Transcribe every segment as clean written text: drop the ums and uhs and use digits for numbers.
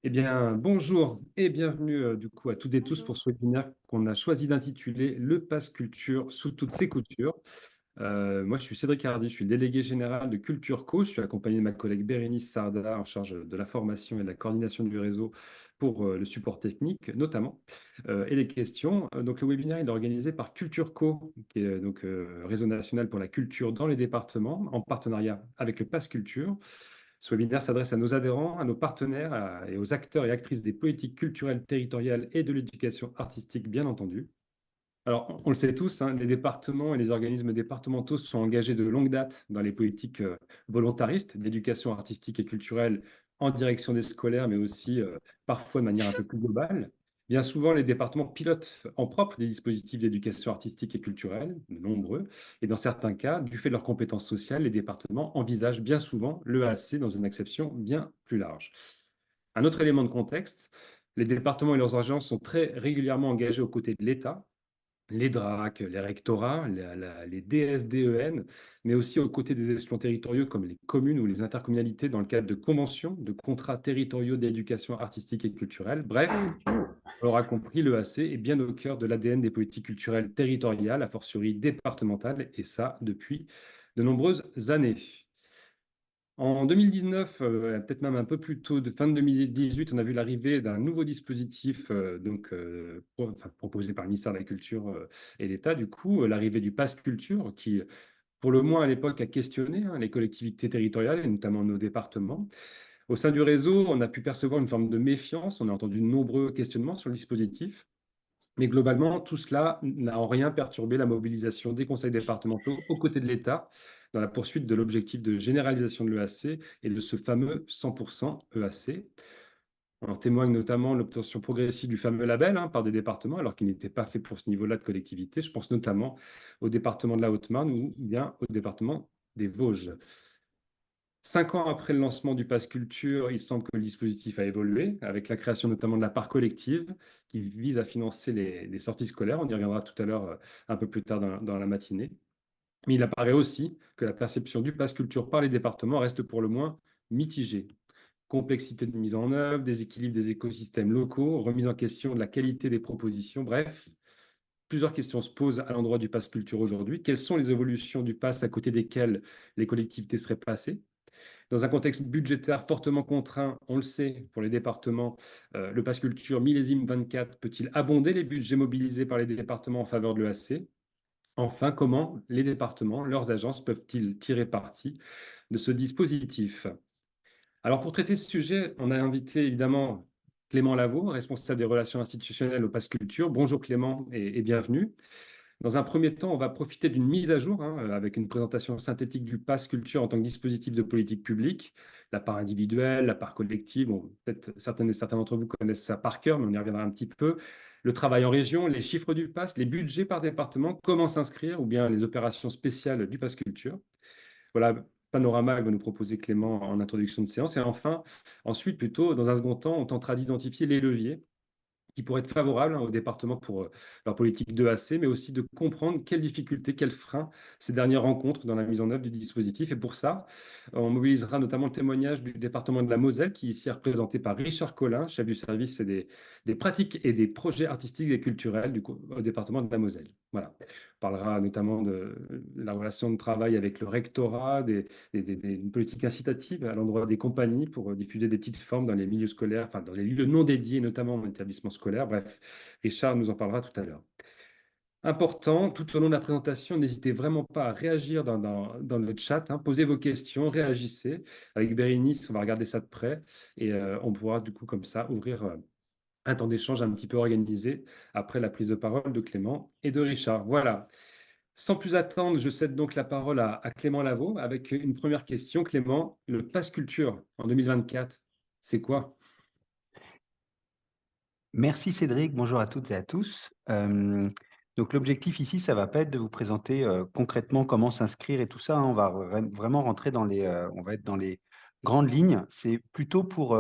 Eh bien, bonjour et bienvenue du coup à toutes et tous Bonjour. pour ce webinaire qu'on a choisi d'intituler Le Pass Culture sous toutes ses coutures. Moi, je suis Cédric Hardy, je suis le délégué général de Culture Co. Je suis accompagné de ma collègue Bérénice Sarda en charge de la formation et de la coordination du réseau pour le support technique notamment et les questions. Donc, le webinaire est organisé par Culture Co, qui est réseau national pour la culture dans les départements, en partenariat avec le Pass Culture. Ce webinaire s'adresse à nos adhérents, à nos partenaires et aux acteurs et actrices des politiques culturelles territoriales et de l'éducation artistique, bien entendu. Alors, on le sait tous, hein, les départements et les organismes départementaux sont engagés de longue date dans les politiques volontaristes d'éducation artistique et culturelle en direction des scolaires, mais aussi parfois de manière un peu plus globale. Bien souvent, les départements pilotent en propre des dispositifs d'éducation artistique et culturelle, de nombreux, et dans certains cas, du fait de leurs compétences sociales, les départements envisagent bien souvent l'EAC dans une acception bien plus large. Un autre élément de contexte, les départements et leurs agences sont très régulièrement engagés aux côtés de l'État, les DRAC, les rectorats, les DSDEN, mais aussi aux côtés des échelons territoriaux comme les communes ou les intercommunalités dans le cadre de conventions, de contrats territoriaux d'éducation artistique et culturelle. Ah Bref, mon Dieu! on l'aura compris, l'EAC est bien au cœur de l'ADN des politiques culturelles territoriales, a fortiori départementales, et ça depuis de nombreuses années. En 2019, peut-être même un peu plus tôt, de fin de 2018, on a vu l'arrivée d'un nouveau dispositif proposé par le ministère de la Culture et l'État, du coup, l'arrivée du Pass Culture, qui, pour le moins à l'époque, a questionné les collectivités territoriales, et notamment nos départements. Au sein du réseau, on a pu percevoir une forme de méfiance, on a entendu de nombreux questionnements sur le dispositif, mais globalement, tout cela n'a en rien perturbé la mobilisation des conseils départementaux aux côtés de l'État dans la poursuite de l'objectif de généralisation de l'EAC et de ce fameux 100% EAC. On en témoigne notamment l'obtention progressive du fameux label par des départements, alors qu'il n'était pas fait pour ce niveau-là de collectivité. Je pense notamment au département de la Haute-Marne ou bien au département des Vosges. 5 ans après le lancement du Pass Culture, il semble que le dispositif a évolué, avec la création notamment de la part collective, qui vise à financer les sorties scolaires. On y reviendra tout à l'heure, un peu plus tard dans la matinée. Mais il apparaît aussi que la perception du Pass Culture par les départements reste pour le moins mitigée. Complexité de mise en œuvre, déséquilibre des écosystèmes locaux, remise en question de la qualité des propositions, bref, plusieurs questions se posent à l'endroit du Pass Culture aujourd'hui. Quelles sont les évolutions du Pass à côté desquelles les collectivités seraient passées? Dans un contexte budgétaire fortement contraint, on le sait, pour les départements, le Pass Culture millésime 24 peut-il abonder les budgets mobilisés par les départements en faveur de l'EAC? Enfin, comment les départements, leurs agences peuvent-ils tirer parti de ce dispositif? Alors, pour traiter ce sujet, on a invité évidemment Clément Lavaux, responsable des relations institutionnelles au Pass Culture. Bonjour Clément et bienvenue. Dans un premier temps, on va profiter d'une mise à jour avec une présentation synthétique du Pass Culture en tant que dispositif de politique publique, la part individuelle, la part collective. Bon, peut-être certaines et certains d'entre vous connaissent ça par cœur, mais on y reviendra un petit peu. Le travail en région, les chiffres du Pass, les budgets par département, comment s'inscrire, ou bien les opérations spéciales du Pass Culture. Voilà, panorama que va nous proposer Clément en introduction de séance. Et enfin, ensuite, plutôt, dans un second temps, on tentera d'identifier les leviers qui pourraient être favorables au département pour leur politique d'EAC, mais aussi de comprendre quelles difficultés, quels freins ces dernières rencontrent dans la mise en œuvre du dispositif. Et pour ça, on mobilisera notamment le témoignage du département de la Moselle, qui ici est représenté par Richard Collin, chef du service et des pratiques et des projets artistiques et culturels au département de la Moselle. Voilà. On parlera notamment de la relation de travail avec le rectorat, une politique incitative à l'endroit des compagnies pour diffuser des petites formes dans les milieux scolaires, enfin dans les lieux non dédiés, notamment en établissement scolaire. Bref, Richard nous en parlera tout à l'heure. Important, tout au long de la présentation, n'hésitez vraiment pas à réagir dans le chat, posez vos questions, réagissez. Avec Bérénice, on va regarder ça de près et on pourra du coup comme ça ouvrir un temps d'échange un petit peu organisé après la prise de parole de Clément et de Richard. Voilà. Sans plus attendre, je cède donc la parole à Clément Lavaux avec une première question. Clément, le Pass Culture en 2024, c'est quoi? Merci Cédric, bonjour à toutes et à tous. Donc l'objectif ici, ça va pas être de vous présenter concrètement comment s'inscrire et tout ça, hein. On va vraiment rentrer dans on va être dans les grandes lignes. C'est plutôt pour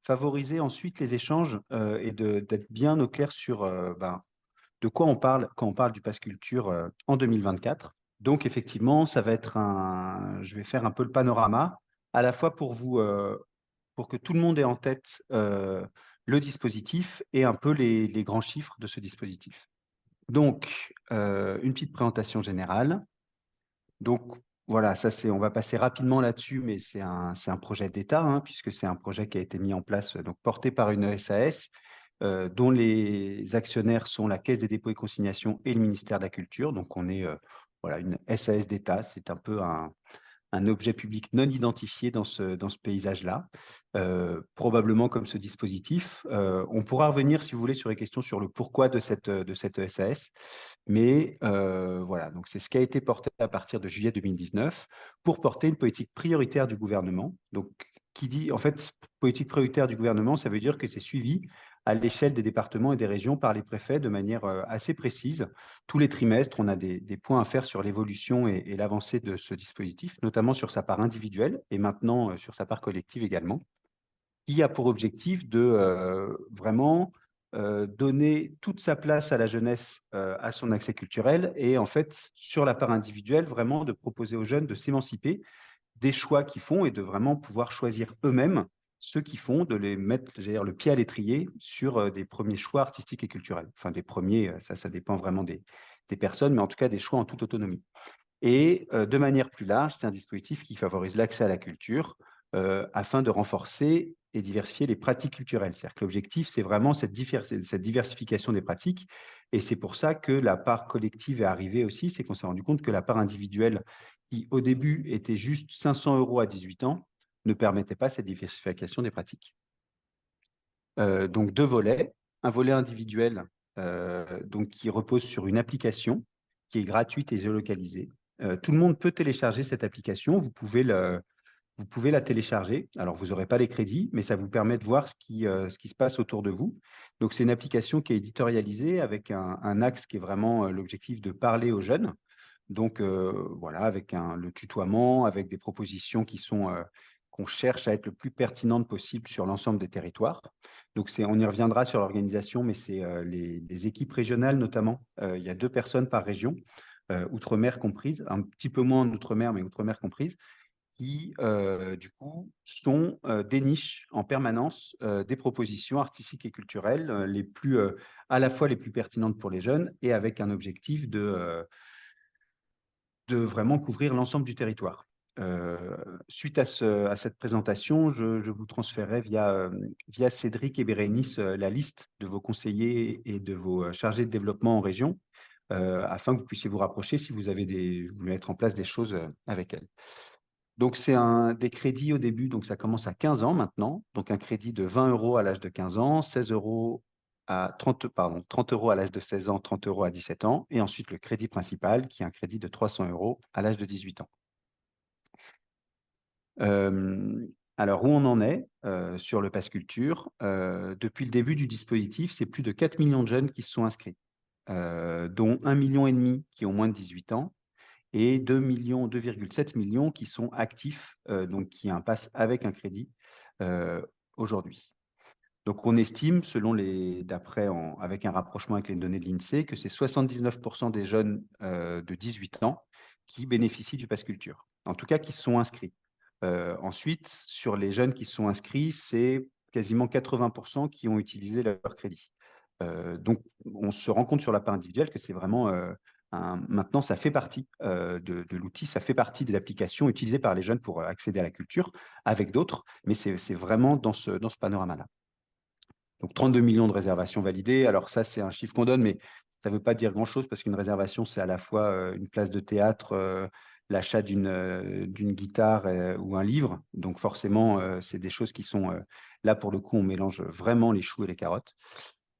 favoriser ensuite les échanges et d'être bien au clair sur de quoi on parle quand on parle du Pass Culture en 2024. Donc, effectivement, ça va être je vais faire un peu le panorama, à la fois pour que tout le monde ait en tête le dispositif et un peu les grands chiffres de ce dispositif. Donc, une petite présentation générale. Donc, voilà, on va passer rapidement là-dessus, mais c'est un projet d'État, hein, puisque c'est un projet qui a été mis en place, donc porté par une SAS, dont les actionnaires sont la Caisse des dépôts et consignations et le ministère de la Culture. Donc, on est voilà, une SAS d'État. C'est un peu un objet public non identifié dans ce paysage-là, probablement comme ce dispositif. On pourra revenir, si vous voulez, sur les questions sur le pourquoi de cette SAS, mais voilà, donc c'est ce qui a été porté à partir de juillet 2019 pour porter une politique prioritaire du gouvernement. Donc, qui dit, en fait, politique prioritaire du gouvernement, ça veut dire que c'est suivi à l'échelle des départements et des régions par les préfets de manière assez précise. Tous les trimestres, on a des points à faire sur l'évolution et l'avancée de ce dispositif, notamment sur sa part individuelle et maintenant sur sa part collective également, qui a pour objectif de vraiment donner toute sa place à la jeunesse, à son accès culturel et en fait, sur la part individuelle, vraiment de proposer aux jeunes de s'émanciper des choix qu'ils font et de vraiment pouvoir choisir eux-mêmes ceux qu'ils font, de les mettre, j'allais dire, le pied à l'étrier sur des premiers choix artistiques et culturels. Enfin, des premiers, ça dépend vraiment des personnes, mais en tout cas des choix en toute autonomie. Et de manière plus large, c'est un dispositif qui favorise l'accès à la culture afin de renforcer et diversifier les pratiques culturelles. C'est-à-dire que l'objectif, c'est vraiment cette diversification des pratiques. Et c'est pour ça que la part collective est arrivée aussi. C'est qu'on s'est rendu compte que la part individuelle, qui au début était juste 500 € à 18 ans, ne permettait pas cette diversification des pratiques. Donc deux volets. Un volet individuel donc, qui repose sur une application qui est gratuite et géolocalisée. Tout le monde peut télécharger cette application. Vous pouvez la télécharger. Alors, vous n'aurez pas les crédits, mais ça vous permet de voir ce qui se passe autour de vous. Donc, c'est une application qui est éditorialisée avec un axe qui est vraiment l'objectif de parler aux jeunes. Donc, voilà, avec le tutoiement, avec des propositions qu'on cherche à être le plus pertinentes possible sur l'ensemble des territoires. Donc, on y reviendra sur l'organisation, mais c'est les équipes régionales notamment. Il y a 2 personnes par région, outre-mer comprise, un petit peu moins en outre-mer, mais outre-mer comprise, qui, du coup, dénichent en permanence des propositions artistiques et culturelles à la fois les plus pertinentes pour les jeunes et avec un objectif de vraiment couvrir l'ensemble du territoire. Suite à cette présentation, je vous transférerai via Cédric et Bérénice la liste de vos conseillers et de vos chargés de développement en région, afin que vous puissiez vous rapprocher si vous voulez mettre en place des choses avec elles. Donc, c'est des crédits au début, donc ça commence à 15 ans maintenant. Donc, un crédit de 20 € à l'âge de 15 ans, 16 € à 30 € à l'âge de 16 ans, 30 € à 17 ans. Et ensuite, le crédit principal, qui est un crédit de 300 € à l'âge de 18 ans. Alors, où on en est sur le Pass Culture, depuis le début du dispositif, c'est plus de 4 millions de jeunes qui se sont inscrits, dont 1,5 million qui ont moins de 18 ans et 2,7 millions qui sont actifs, donc qui ont un pass avec un crédit aujourd'hui. Donc, on estime, avec un rapprochement avec les données de l'INSEE, que c'est 79% des jeunes de 18 ans qui bénéficient du Pass Culture, en tout cas qui se sont inscrits. Ensuite, sur les jeunes qui se sont inscrits, c'est quasiment 80% qui ont utilisé leur crédit. Donc, on se rend compte sur la part individuelle que c'est vraiment maintenant, ça fait partie de l'outil, ça fait partie des applications utilisées par les jeunes pour accéder à la culture, avec d'autres, mais c'est vraiment dans ce panorama-là. Donc, 32 millions de réservations validées. Alors ça, c'est un chiffre qu'on donne, mais ça ne veut pas dire grand-chose parce qu'une réservation, c'est à la fois une place de théâtre, l'achat d'une guitare ou un livre. Donc forcément, c'est des choses qui sont là, pour le coup, on mélange vraiment les choux et les carottes.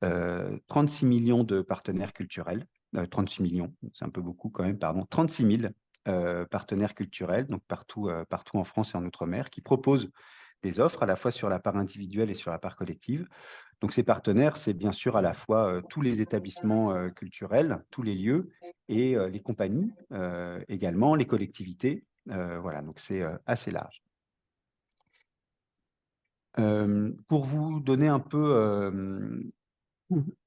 36 millions de partenaires culturels. 36 millions, c'est un peu beaucoup quand même, pardon. 36 000 partenaires culturels, donc partout en France et en Outre-mer, qui proposent des offres à la fois sur la part individuelle et sur la part collective. Donc, ces partenaires, c'est bien sûr à la fois tous les établissements culturels, tous les lieux et les compagnies également, les collectivités. Voilà, donc c'est assez large. Pour vous donner un peu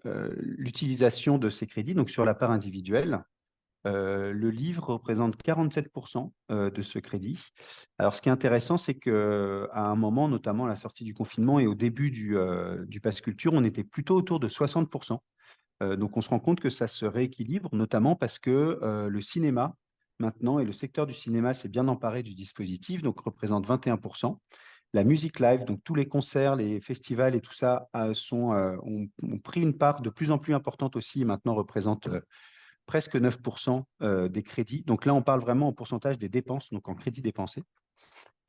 l'utilisation de ces crédits, donc sur la part individuelle, Le livre représente 47% de ce crédit. Alors, ce qui est intéressant, c'est qu'à un moment, notamment à la sortie du confinement et au début du Pass Culture, on était plutôt autour de 60%. Donc, on se rend compte que ça se rééquilibre, notamment parce que le cinéma, maintenant, et le secteur du cinéma s'est bien emparé du dispositif, donc représente 21%. La musique live, donc tous les concerts, les festivals et tout ça ont pris une part de plus en plus importante aussi et maintenant représentent presque 9% des crédits. Donc là, on parle vraiment en pourcentage des dépenses, donc en crédits dépensés.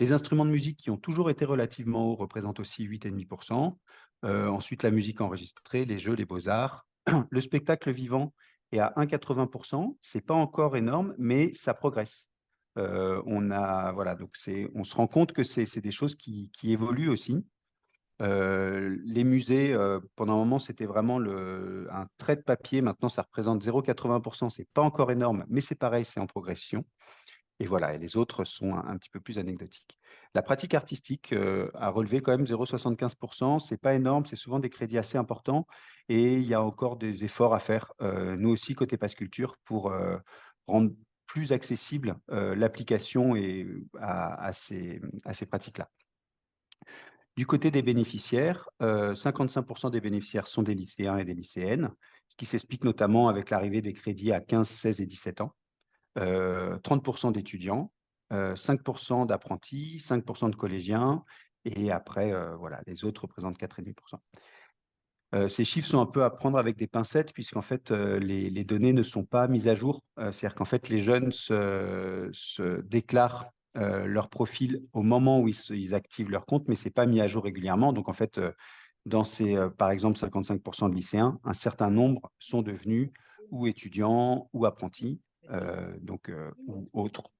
Les instruments de musique qui ont toujours été relativement hauts représentent aussi 8,5%. Ensuite, la musique enregistrée, les jeux, les beaux-arts. Le spectacle vivant est à 1,80%. Ce n'est pas encore énorme, mais ça progresse. Voilà, donc on se rend compte que c'est des choses qui évoluent aussi. Les musées, pendant un moment, c'était vraiment un trait de papier. Maintenant, ça représente 0,80%. Ce n'est pas encore énorme, mais c'est pareil, c'est en progression. Et voilà, et les autres sont un petit peu plus anecdotiques. La pratique artistique a relevé quand même 0,75%. Ce n'est pas énorme, c'est souvent des crédits assez importants. Et il y a encore des efforts à faire, nous aussi, côté Pass Culture, pour rendre plus accessible l'application à ces pratiques-là. Du côté des bénéficiaires, 55% des bénéficiaires sont des lycéens et des lycéennes, ce qui s'explique notamment avec l'arrivée des crédits à 15, 16 et 17 ans. 30% d'étudiants, 5% d'apprentis, 5% de collégiens, et après, voilà, les autres représentent 4,5%. Ces chiffres sont un peu à prendre avec des pincettes, puisqu'en fait, les données ne sont pas mises à jour. C'est-à-dire qu'en fait, les jeunes se déclarent leur profil au moment où ils activent leur compte, mais ce n'est pas mis à jour régulièrement. Donc, en fait, dans ces, par exemple, 55% de lycéens, un certain nombre sont devenus ou étudiants ou apprentis, ou autres.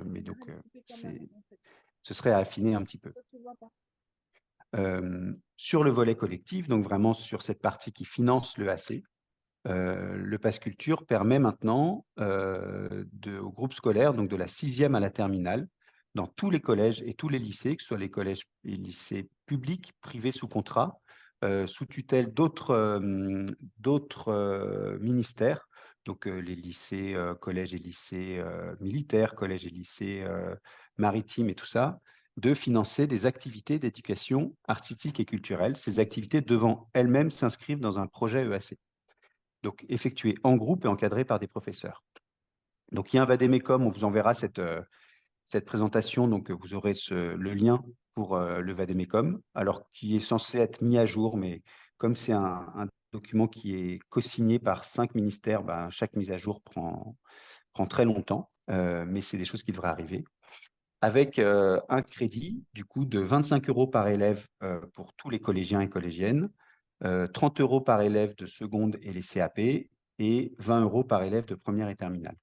Mais donc, ce serait à affiner un petit peu. Sur le volet collectif, donc vraiment sur cette partie qui finance le AC, le Pass Culture permet maintenant au groupe scolaire, donc de la 6e à la terminale, dans tous les collèges et tous les lycées, que ce soit les collèges et lycées publics, privés sous contrat, sous tutelle d'autres ministères, donc les lycées, collèges et lycées militaires, collèges et lycées maritimes et tout ça, de financer des activités d'éducation artistique et culturelle, ces activités devant elles-mêmes s'inscrire dans un projet EAC. Donc effectué en groupe et encadré par des professeurs. Donc il y a un Vademecum, on vous enverra cette présentation, donc vous aurez le lien pour le Vademecum, alors qui est censé être mis à jour, mais comme c'est un document qui est co-signé par 5 ministères, ben, chaque mise à jour prend très longtemps, mais c'est des choses qui devraient arriver. Avec un crédit, du coup, de 25 € par élève pour tous les collégiens et collégiennes, 30 € par élève de seconde et les CAP, et 20 € par élève de première et terminale.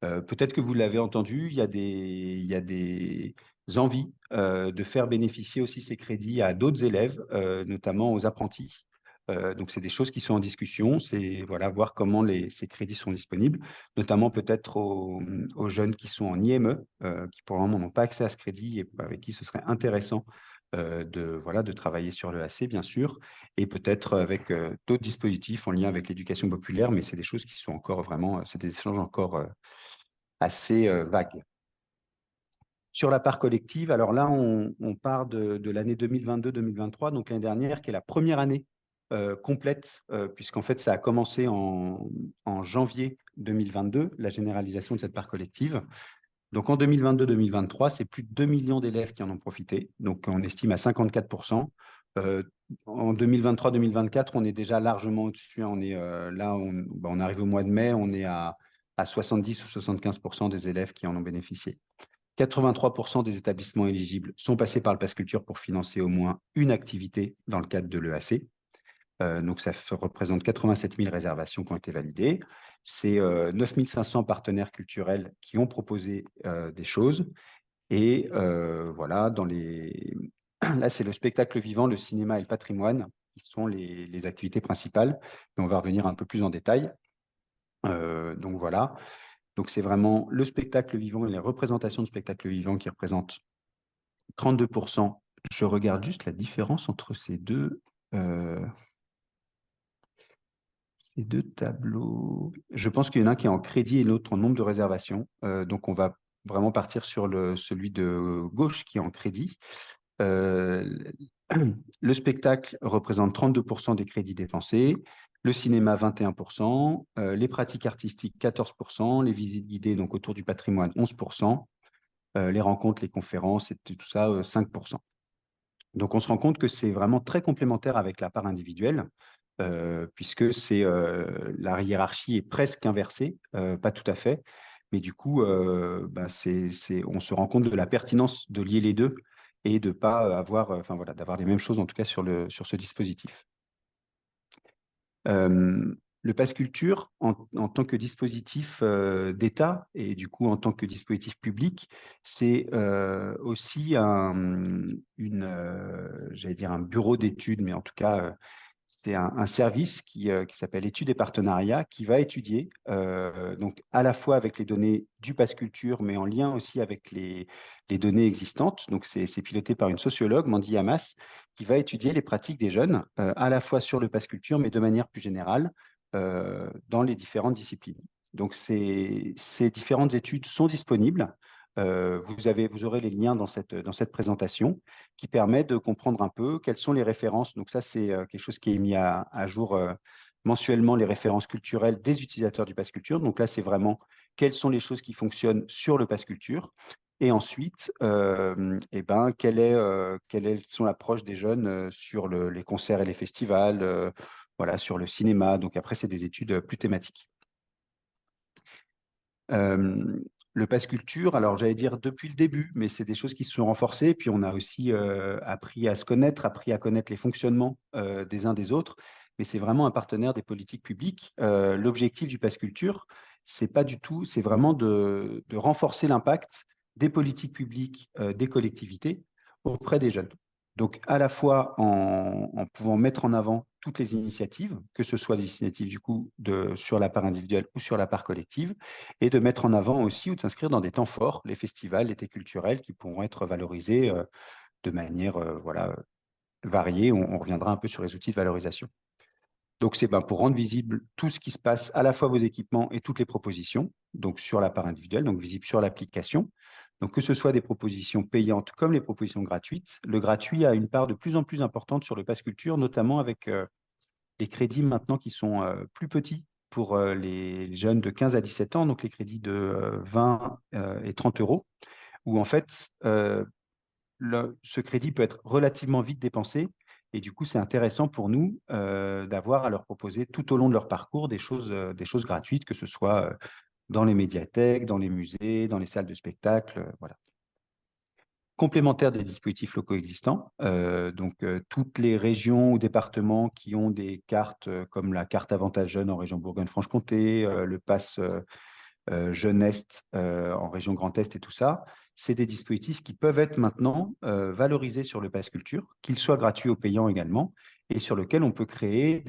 Peut-être que vous l'avez entendu, il y a des envies de faire bénéficier aussi ces crédits à d'autres élèves, notamment aux apprentis. Donc, c'est des choses qui sont en discussion. C'est voilà, voir comment ces crédits sont disponibles, notamment peut-être aux jeunes qui sont en IME, qui pour le moment n'ont pas accès à ce crédit et avec qui ce serait intéressant de travailler sur le AC, bien sûr, et peut-être avec d'autres dispositifs en lien avec l'éducation populaire, mais c'est des choses qui sont encore vraiment, c'est des échanges encore assez vagues. Sur la part collective, alors là, on part de l'année 2022-2023, donc l'année dernière, qui est la première année complète, puisqu'en fait, ça a commencé en janvier 2022, la généralisation de cette part collective. Donc, en 2022-2023, c'est plus de 2 millions d'élèves qui en ont profité. Donc, on estime à 54%. En 2023-2024, on est déjà largement au-dessus. On est là, on arrive au mois de mai, on est à 70 ou 75% des élèves qui en ont bénéficié. 83% des établissements éligibles sont passés par le Pass Culture pour financer au moins une activité dans le cadre de l'EAC. Donc, ça représente 87 000 réservations qui ont été validées. C'est 9 500 partenaires culturels qui ont proposé des choses. Et voilà, là, c'est le spectacle vivant, le cinéma et le patrimoine qui sont les activités principales. Et on va revenir un peu plus en détail. Donc, voilà. Donc, c'est vraiment le spectacle vivant et les représentations de spectacle vivant qui représentent 32%. Je regarde juste la différence entre ces deux. Ces deux tableaux, je pense qu'il y en a un qui est en crédit et l'autre en nombre de réservations. Donc, on va vraiment partir sur celui de gauche qui est en crédit. Euh, le spectacle représente 32% des crédits dépensés, le cinéma 21%, les pratiques artistiques 14%, les visites guidées donc autour du patrimoine 11%, les rencontres, les conférences et tout ça 5%. Donc, on se rend compte que c'est vraiment très complémentaire avec la part individuelle, puisque la hiérarchie est presque inversée, pas tout à fait, mais du coup, on se rend compte de la pertinence de lier les deux et de pas avoir, enfin voilà, d'avoir les mêmes choses en tout cas sur ce dispositif. Le pass culture, en tant que dispositif d'État et du coup en tant que dispositif public, c'est aussi j'allais dire un bureau d'études, mais en tout cas, c'est un service qui s'appelle Études et Partenariats, qui va étudier donc à la fois avec les données du pass culture, mais en lien aussi avec les données existantes. Donc, c'est piloté par une sociologue, Mandy Hamas, qui va étudier les pratiques des jeunes, à la fois sur le pass culture, mais de manière plus générale, dans les différentes disciplines. Donc, ces différentes études sont disponibles. Vous aurez les liens dans cette présentation qui permet de comprendre un peu quelles sont les références. Donc, ça, c'est quelque chose qui est mis à jour mensuellement, les références culturelles des utilisateurs du pass culture. Donc là, c'est vraiment quelles sont les choses qui fonctionnent sur le pass culture. Et ensuite, quelle sont l'approche des jeunes sur les concerts et les festivals, voilà, sur le cinéma. Donc après, c'est des études plus thématiques. Le pass culture, alors j'allais dire depuis le début, mais c'est des choses qui se sont renforcées. Puis on a aussi appris à se connaître, appris à connaître les fonctionnements des uns des autres. Mais c'est vraiment un partenaire des politiques publiques. L'objectif du pass culture, c'est pas du tout, c'est vraiment de renforcer l'impact des politiques publiques des collectivités auprès des jeunes. Donc, à la fois en pouvant mettre en avant toutes les initiatives, que ce soit des initiatives du coup sur la part individuelle ou sur la part collective, et de mettre en avant aussi ou de s'inscrire dans des temps forts, les festivals, l'été culturel, qui pourront être valorisés de manière voilà, variée. On reviendra un peu sur les outils de valorisation. Donc, c'est pour rendre visible tout ce qui se passe, à la fois vos équipements et toutes les propositions, donc sur la part individuelle, donc visible sur l'application. Donc, que ce soit des propositions payantes comme les propositions gratuites, le gratuit a une part de plus en plus importante sur le Pass Culture, notamment avec les crédits maintenant qui sont plus petits pour les jeunes de 15 à 17 ans, donc les crédits de 20 et 30 euros, où en fait, ce crédit peut être relativement vite dépensé. Et du coup, c'est intéressant pour nous d'avoir à leur proposer tout au long de leur parcours des choses gratuites, que ce soit dans les médiathèques, dans les musées, dans les salles de spectacle. Voilà. Complémentaire des dispositifs locaux existants. Donc, toutes les régions ou départements qui ont des cartes comme la carte Avantage Jeune en région Bourgogne-Franche-Comté, le pass Jeune Est en région Grand Est et tout ça, c'est des dispositifs qui peuvent être maintenant valorisés sur le pass culture, qu'ils soient gratuits ou payants également, et sur lesquels on peut créer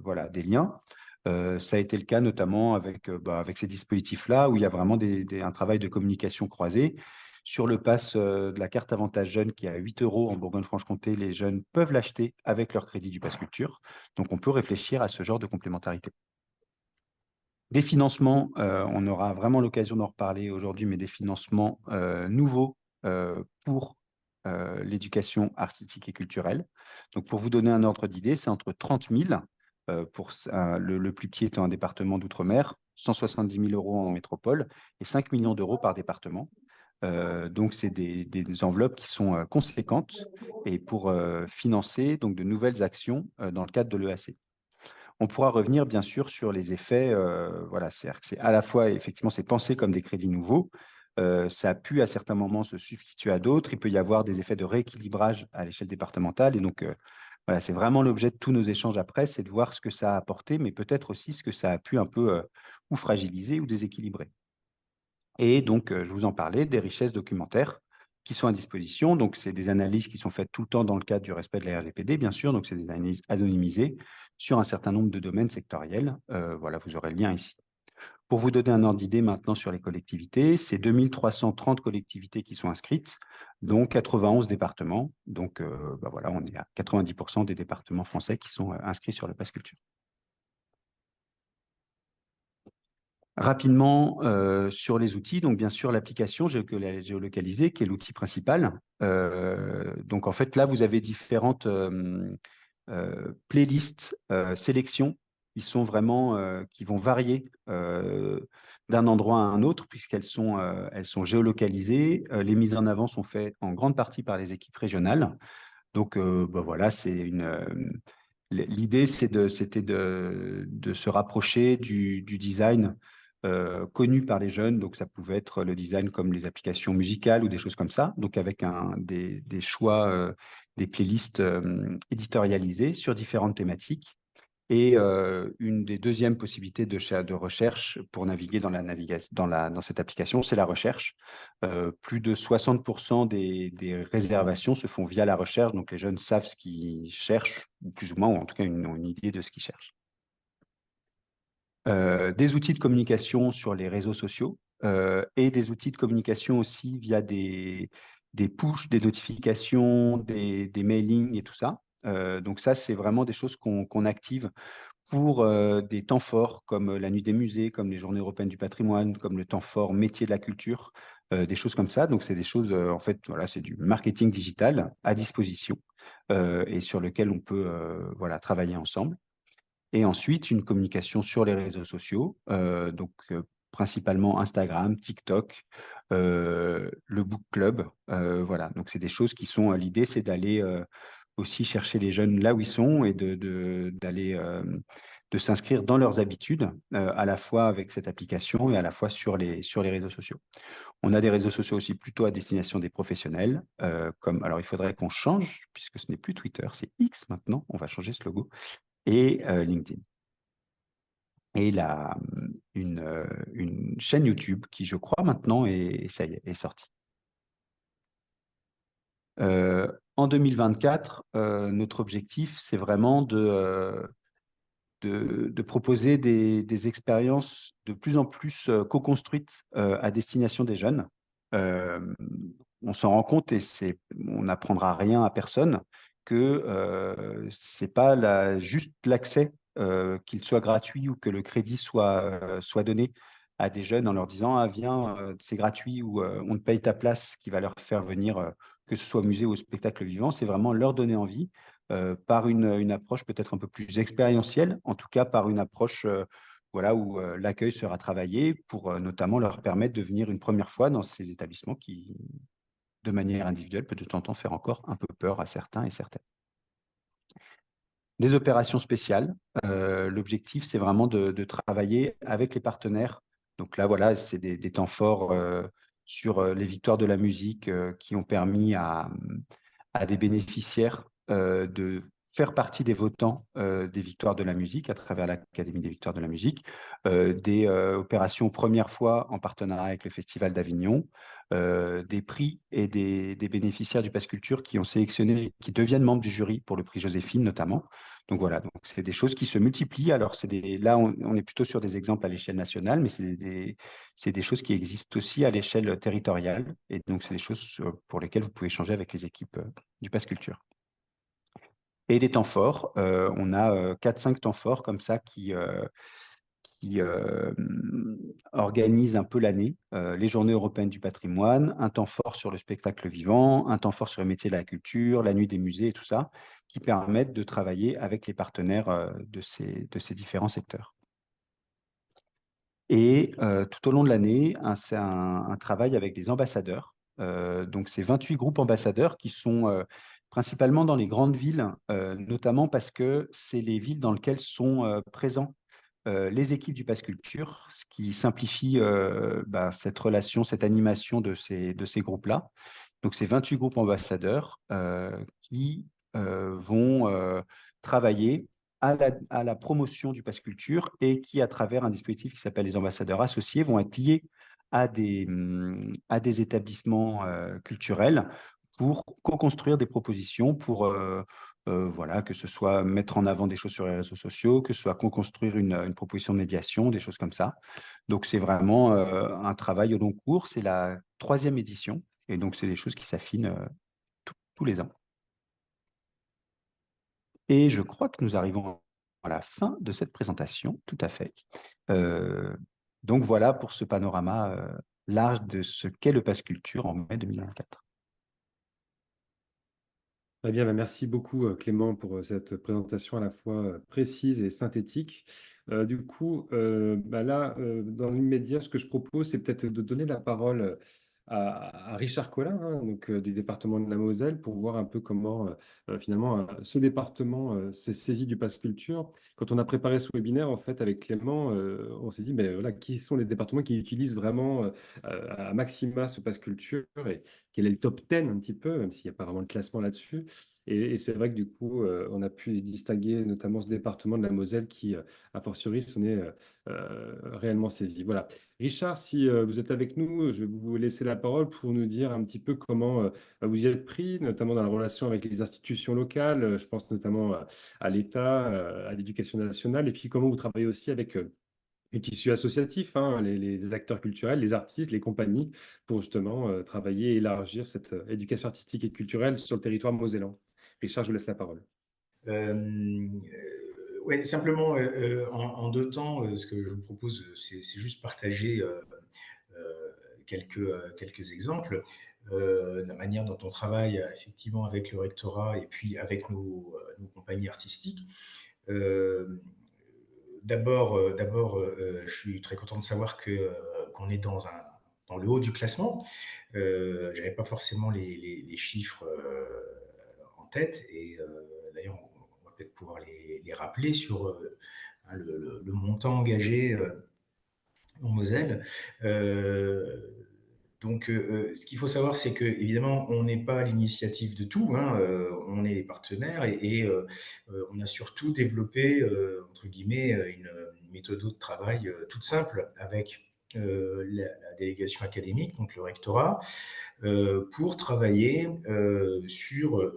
voilà, des liens. Ça a été le cas notamment avec ces dispositifs-là, où il y a vraiment un travail de communication croisée. Sur le pass de la carte Avantage Jeune, qui est à 8 euros en Bourgogne-Franche-Comté, les jeunes peuvent l'acheter avec leur crédit du pass culture. Donc, on peut réfléchir à ce genre de complémentarité. Des financements, on aura vraiment l'occasion d'en reparler aujourd'hui, mais des financements nouveaux pour l'éducation artistique et culturelle. Donc, pour vous donner un ordre d'idée, c'est entre 30 000 pour le plus petit étant un département d'outre-mer, 170 000 euros en métropole et 5 millions d'euros par département. Donc, c'est des enveloppes qui sont conséquentes et pour financer donc, de nouvelles actions dans le cadre de l'EAC. On pourra revenir bien sûr sur les effets. Voilà, c'est à la fois, effectivement, c'est pensé comme des crédits nouveaux. Ça a pu à certains moments se substituer à d'autres. Il peut y avoir des effets de rééquilibrage à l'échelle départementale. Et donc, voilà, c'est vraiment l'objet de tous nos échanges après, c'est de voir ce que ça a apporté, mais peut-être aussi ce que ça a pu un peu ou fragiliser ou déséquilibrer. Et donc, je vous en parlais, des richesses documentaires qui sont à disposition. Donc, c'est des analyses qui sont faites tout le temps dans le cadre du respect de la RGPD, bien sûr. Donc, c'est des analyses anonymisées sur un certain nombre de domaines sectoriels. Voilà, vous aurez le lien ici. Pour vous donner un ordre d'idée maintenant sur les collectivités, c'est 2330 collectivités qui sont inscrites, dont 91 départements. Donc, voilà, on est à 90% des départements français qui sont inscrits sur le Pass Culture. Rapidement, sur les outils, donc bien sûr l'application géolocalisée, qui est l'outil principal. Donc en fait, là, vous avez différentes playlists, sélections, qui vont varier d'un endroit à un autre, elles sont géolocalisées. Les mises en avant sont faites en grande partie par les équipes régionales. Donc, voilà, l'idée, c'était de se rapprocher du design connu par les jeunes. Donc, ça pouvait être le design comme les applications musicales ou des choses comme ça. Donc, avec des choix, des playlists éditorialisées sur différentes thématiques. Et une des deuxièmes possibilités de recherche pour naviguer dans dans cette application, c'est la recherche. Plus de 60% des réservations se font via la recherche, donc les jeunes savent ce qu'ils cherchent, ou plus ou moins, ou en tout cas ont une idée de ce qu'ils cherchent. Des outils de communication sur les réseaux sociaux et des outils de communication aussi via des pushs, des notifications, des mailings et tout ça. Donc ça, c'est vraiment des choses qu'on active pour des temps forts comme la Nuit des musées, comme les Journées européennes du patrimoine, comme le temps fort métier de la culture, des choses comme ça. Donc, c'est des choses, en fait, voilà, c'est du marketing digital à disposition et sur lequel on peut voilà, travailler ensemble. Et ensuite, une communication sur les réseaux sociaux, principalement Instagram, TikTok, le book club. Voilà, donc c'est des choses qui sont, l'idée, c'est d'aller aussi chercher les jeunes là où ils sont et de s'inscrire dans leurs habitudes, à la fois avec cette application et à la fois sur les réseaux sociaux. On a des réseaux sociaux aussi plutôt à destination des professionnels, alors il faudrait qu'on change, puisque ce n'est plus Twitter, c'est X maintenant, on va changer ce logo, et LinkedIn. Et une chaîne YouTube qui, je crois, maintenant, ça y est sortie. En 2024, notre objectif, c'est vraiment de proposer des expériences de plus en plus co-construites à destination des jeunes. Euh, on s'en rend compte et on n'apprendra rien à personne que c'est pas juste l'accès, qu'il soit gratuit ou que le crédit soit donné à des jeunes en leur disant ah viens, c'est gratuit ou on te paye ta place, qui va leur faire venir, que ce soit au musée ou au spectacle vivant. C'est vraiment leur donner envie par une approche peut-être un peu plus expérientielle, en tout cas par une approche voilà, où l'accueil sera travaillé pour notamment leur permettre de venir une première fois dans ces établissements qui, de manière individuelle, peut de temps en temps faire encore un peu peur à certains et certaines. Des opérations spéciales. L'objectif, c'est vraiment de travailler avec les partenaires. Donc là, voilà, c'est des temps forts sur les victoires de la musique qui ont permis à des bénéficiaires de faire partie des votants des victoires de la musique à travers l'Académie des victoires de la musique, des opérations première fois en partenariat avec le Festival d'Avignon, des prix et des bénéficiaires du Pass Culture qui ont sélectionné, qui deviennent membres du jury pour le prix Joséphine notamment. Donc voilà, donc c'est des choses qui se multiplient. Alors là, on est plutôt sur des exemples à l'échelle nationale, mais c'est des choses qui existent aussi à l'échelle territoriale. Et donc, c'est des choses pour lesquelles vous pouvez échanger avec les équipes du Pass Culture. Et des temps forts, on a 4-5 temps forts comme ça qui organisent un peu l'année. Les Journées européennes du patrimoine, un temps fort sur le spectacle vivant, un temps fort sur le métier de la culture, la nuit des musées et tout ça, qui permettent de travailler avec les partenaires de ces différents secteurs. Et tout au long de l'année, c'est un travail avec des ambassadeurs. Donc, c'est 28 groupes ambassadeurs qui sont principalement dans les grandes villes, notamment parce que c'est les villes dans lesquelles sont présents les équipes du Pass Culture, ce qui simplifie cette relation, cette animation de ces groupes-là. Donc, c'est 28 groupes ambassadeurs qui vont travailler à la promotion du Pass Culture et qui, à travers un dispositif qui s'appelle les ambassadeurs associés, vont être liés à des établissements culturels pour co-construire des propositions, pour voilà, que ce soit mettre en avant des choses sur les réseaux sociaux, que ce soit co-construire une proposition de médiation, des choses comme ça. Donc, c'est vraiment un travail au long cours. C'est la 3e édition. Et donc, c'est des choses qui s'affinent tous les ans. Et je crois que nous arrivons à la fin de cette présentation, tout à fait. Donc voilà pour ce panorama large de ce qu'est le Pass Culture en mai 2024. Très bien, bah, merci beaucoup, Clément, pour, cette présentation à la fois, précise et synthétique. Du coup, bah, là, dans l'immédiat, ce que je propose, c'est peut-être de donner la parole, à Richard Collin, hein, donc, du département de la Moselle, pour voir un peu comment, finalement, ce département, s'est saisi du Pass Culture. Quand on a préparé ce webinaire, en fait, avec Clément, on s'est dit: «Beh, voilà, qui sont les départements qui utilisent vraiment, à maxima ce Pass Culture et quel est le top 10 un petit peu?» même s'il n'y a pas vraiment de classement là-dessus. Et c'est vrai que du coup, on a pu distinguer notamment ce département de la Moselle qui, a fortiori, s'en est, réellement saisi. Voilà. Richard, si, vous êtes avec nous, je vais vous laisser la parole pour nous dire un petit peu comment, vous y êtes pris, notamment dans la relation avec les institutions locales, je pense notamment à l'État, à l'éducation nationale et puis comment vous travaillez aussi avec, le tissu associatif, hein, les acteurs culturels, les artistes, les compagnies, pour justement, travailler et élargir cette, éducation artistique et culturelle sur le territoire mosellan. Richard, je vous laisse la parole. Ouais, simplement, en 2 temps, ce que je vous propose, c'est juste partager, quelques exemples. La manière dont on travaille, effectivement avec le rectorat et puis avec nos compagnies artistiques. Heu, je suis très content de savoir qu'on est dans le haut du classement. J'avais pas forcément les chiffres, en tête et d'ailleurs, on va peut-être pouvoir les rappeler sur, hein, le montant engagé, en Moselle. Ce qu'il faut savoir, c'est qu'évidemment, on n'est pas à l'initiative de tout, hein, on est les partenaires on a surtout développé, entre guillemets, une méthode de travail toute simple avec la délégation académique, donc le rectorat, pour travailler sur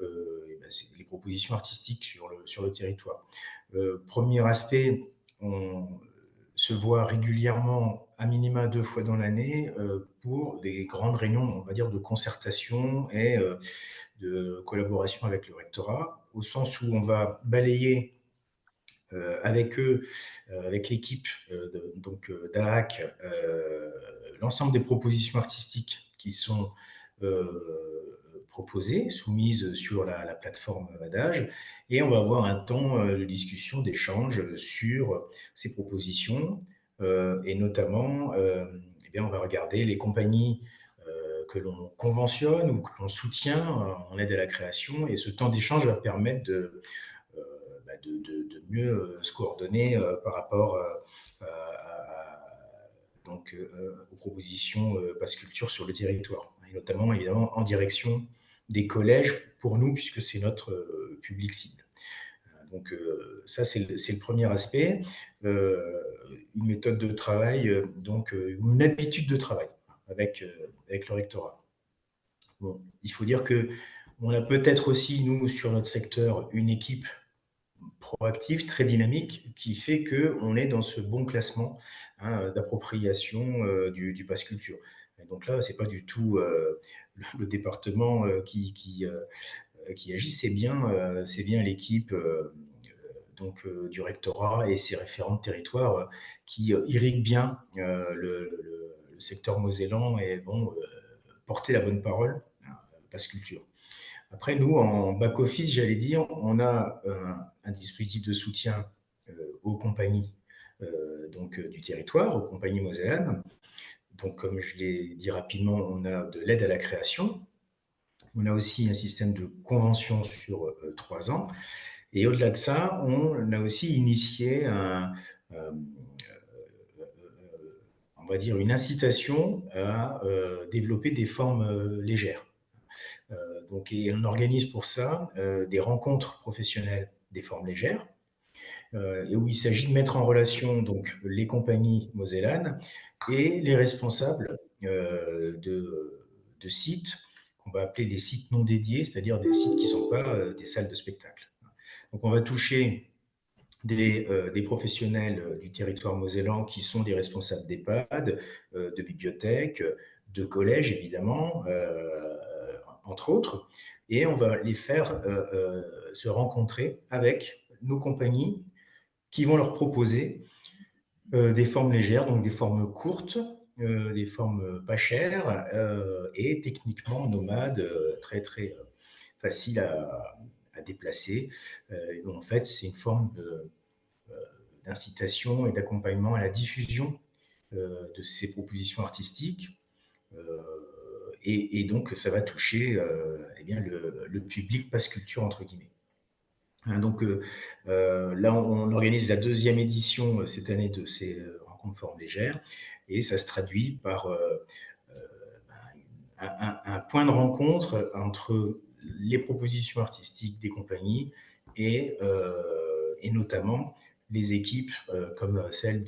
les propositions artistiques sur le territoire. Premier aspect, on se voit régulièrement, à minima 2 fois dans l'année, pour des grandes réunions, on va dire, de concertation et de collaboration avec le rectorat, au sens où on va balayer avec eux, avec l'équipe d'AAC, l'ensemble des propositions artistiques qui sont proposées, soumises sur la plateforme Adage, et on va avoir un temps de discussion, d'échange sur ces propositions, et notamment, eh bien, on va regarder les compagnies que l'on conventionne ou que l'on soutient en aide à la création, et ce temps d'échange va permettre euh, de mieux se coordonner par rapport aux propositions Pass Culture sur le territoire, et notamment évidemment en direction des collèges pour nous, puisque c'est notre public cible. Ça, c'est le premier aspect. Une méthode de travail, une habitude de travail avec le rectorat. Bon, il faut dire que on a peut-être aussi, nous, sur notre secteur, une équipe proactive, très dynamique, qui fait qu'on est dans ce bon classement, hein, d'appropriation du Pass Culture. Et donc là, c'est pas du tout le département qui agit, c'est bien l'équipe du rectorat et ses référents de territoire qui irriguent bien le secteur mosellan et vont porter la bonne parole, Pass Culture. Après, nous, en back-office, j'allais dire, on a un dispositif de soutien aux compagnies du territoire, aux compagnies mosellanes. Donc, comme je l'ai dit rapidement, on a de l'aide à la création. On a aussi un système de convention sur 3 ans. Et au-delà de ça, on a aussi initié euh, on va dire, une incitation à développer des formes légères. Et on organise pour ça des rencontres professionnelles des formes légères, et où il s'agit de mettre en relation donc les compagnies mosellanes et les responsables de sites qu'on va appeler des sites non dédiés, c'est-à-dire des sites qui ne sont pas des salles de spectacle. Donc on va toucher des professionnels du territoire mosellan qui sont des responsables d'EHPAD, de bibliothèques, de collèges évidemment, entre autres, et on va les faire se rencontrer avec nos compagnies qui vont leur proposer Des formes légères, donc des formes courtes, des formes pas chères et techniquement nomades, très très faciles à déplacer. En fait, c'est une forme d'incitation et d'accompagnement à la diffusion de ces propositions artistiques. Euh, et donc, ça va toucher eh bien, le public passe culture, entre guillemets. Hein, donc là, on organise la deuxième édition cette année de ces rencontres formes légères et ça se traduit par un point de rencontre entre les propositions artistiques des compagnies et notamment les équipes comme celle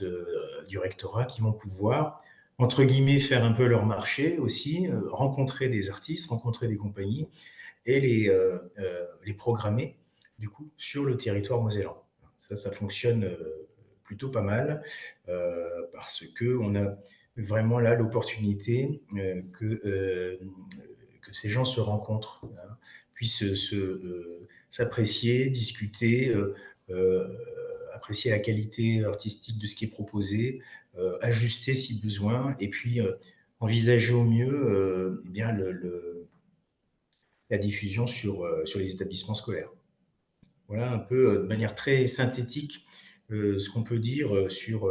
du rectorat qui vont pouvoir, entre guillemets, faire un peu leur marché aussi, rencontrer des artistes, rencontrer des compagnies et les programmer du coup sur le territoire mosellan. Ça fonctionne plutôt pas mal parce que on a vraiment là l'opportunité que ces gens se rencontrent, hein, puissent s'apprécier, discuter, apprécier la qualité artistique de ce qui est proposé, ajuster si besoin, et puis envisager au mieux eh bien la diffusion sur les établissements scolaires. Voilà un peu de manière très synthétique ce qu'on peut dire sur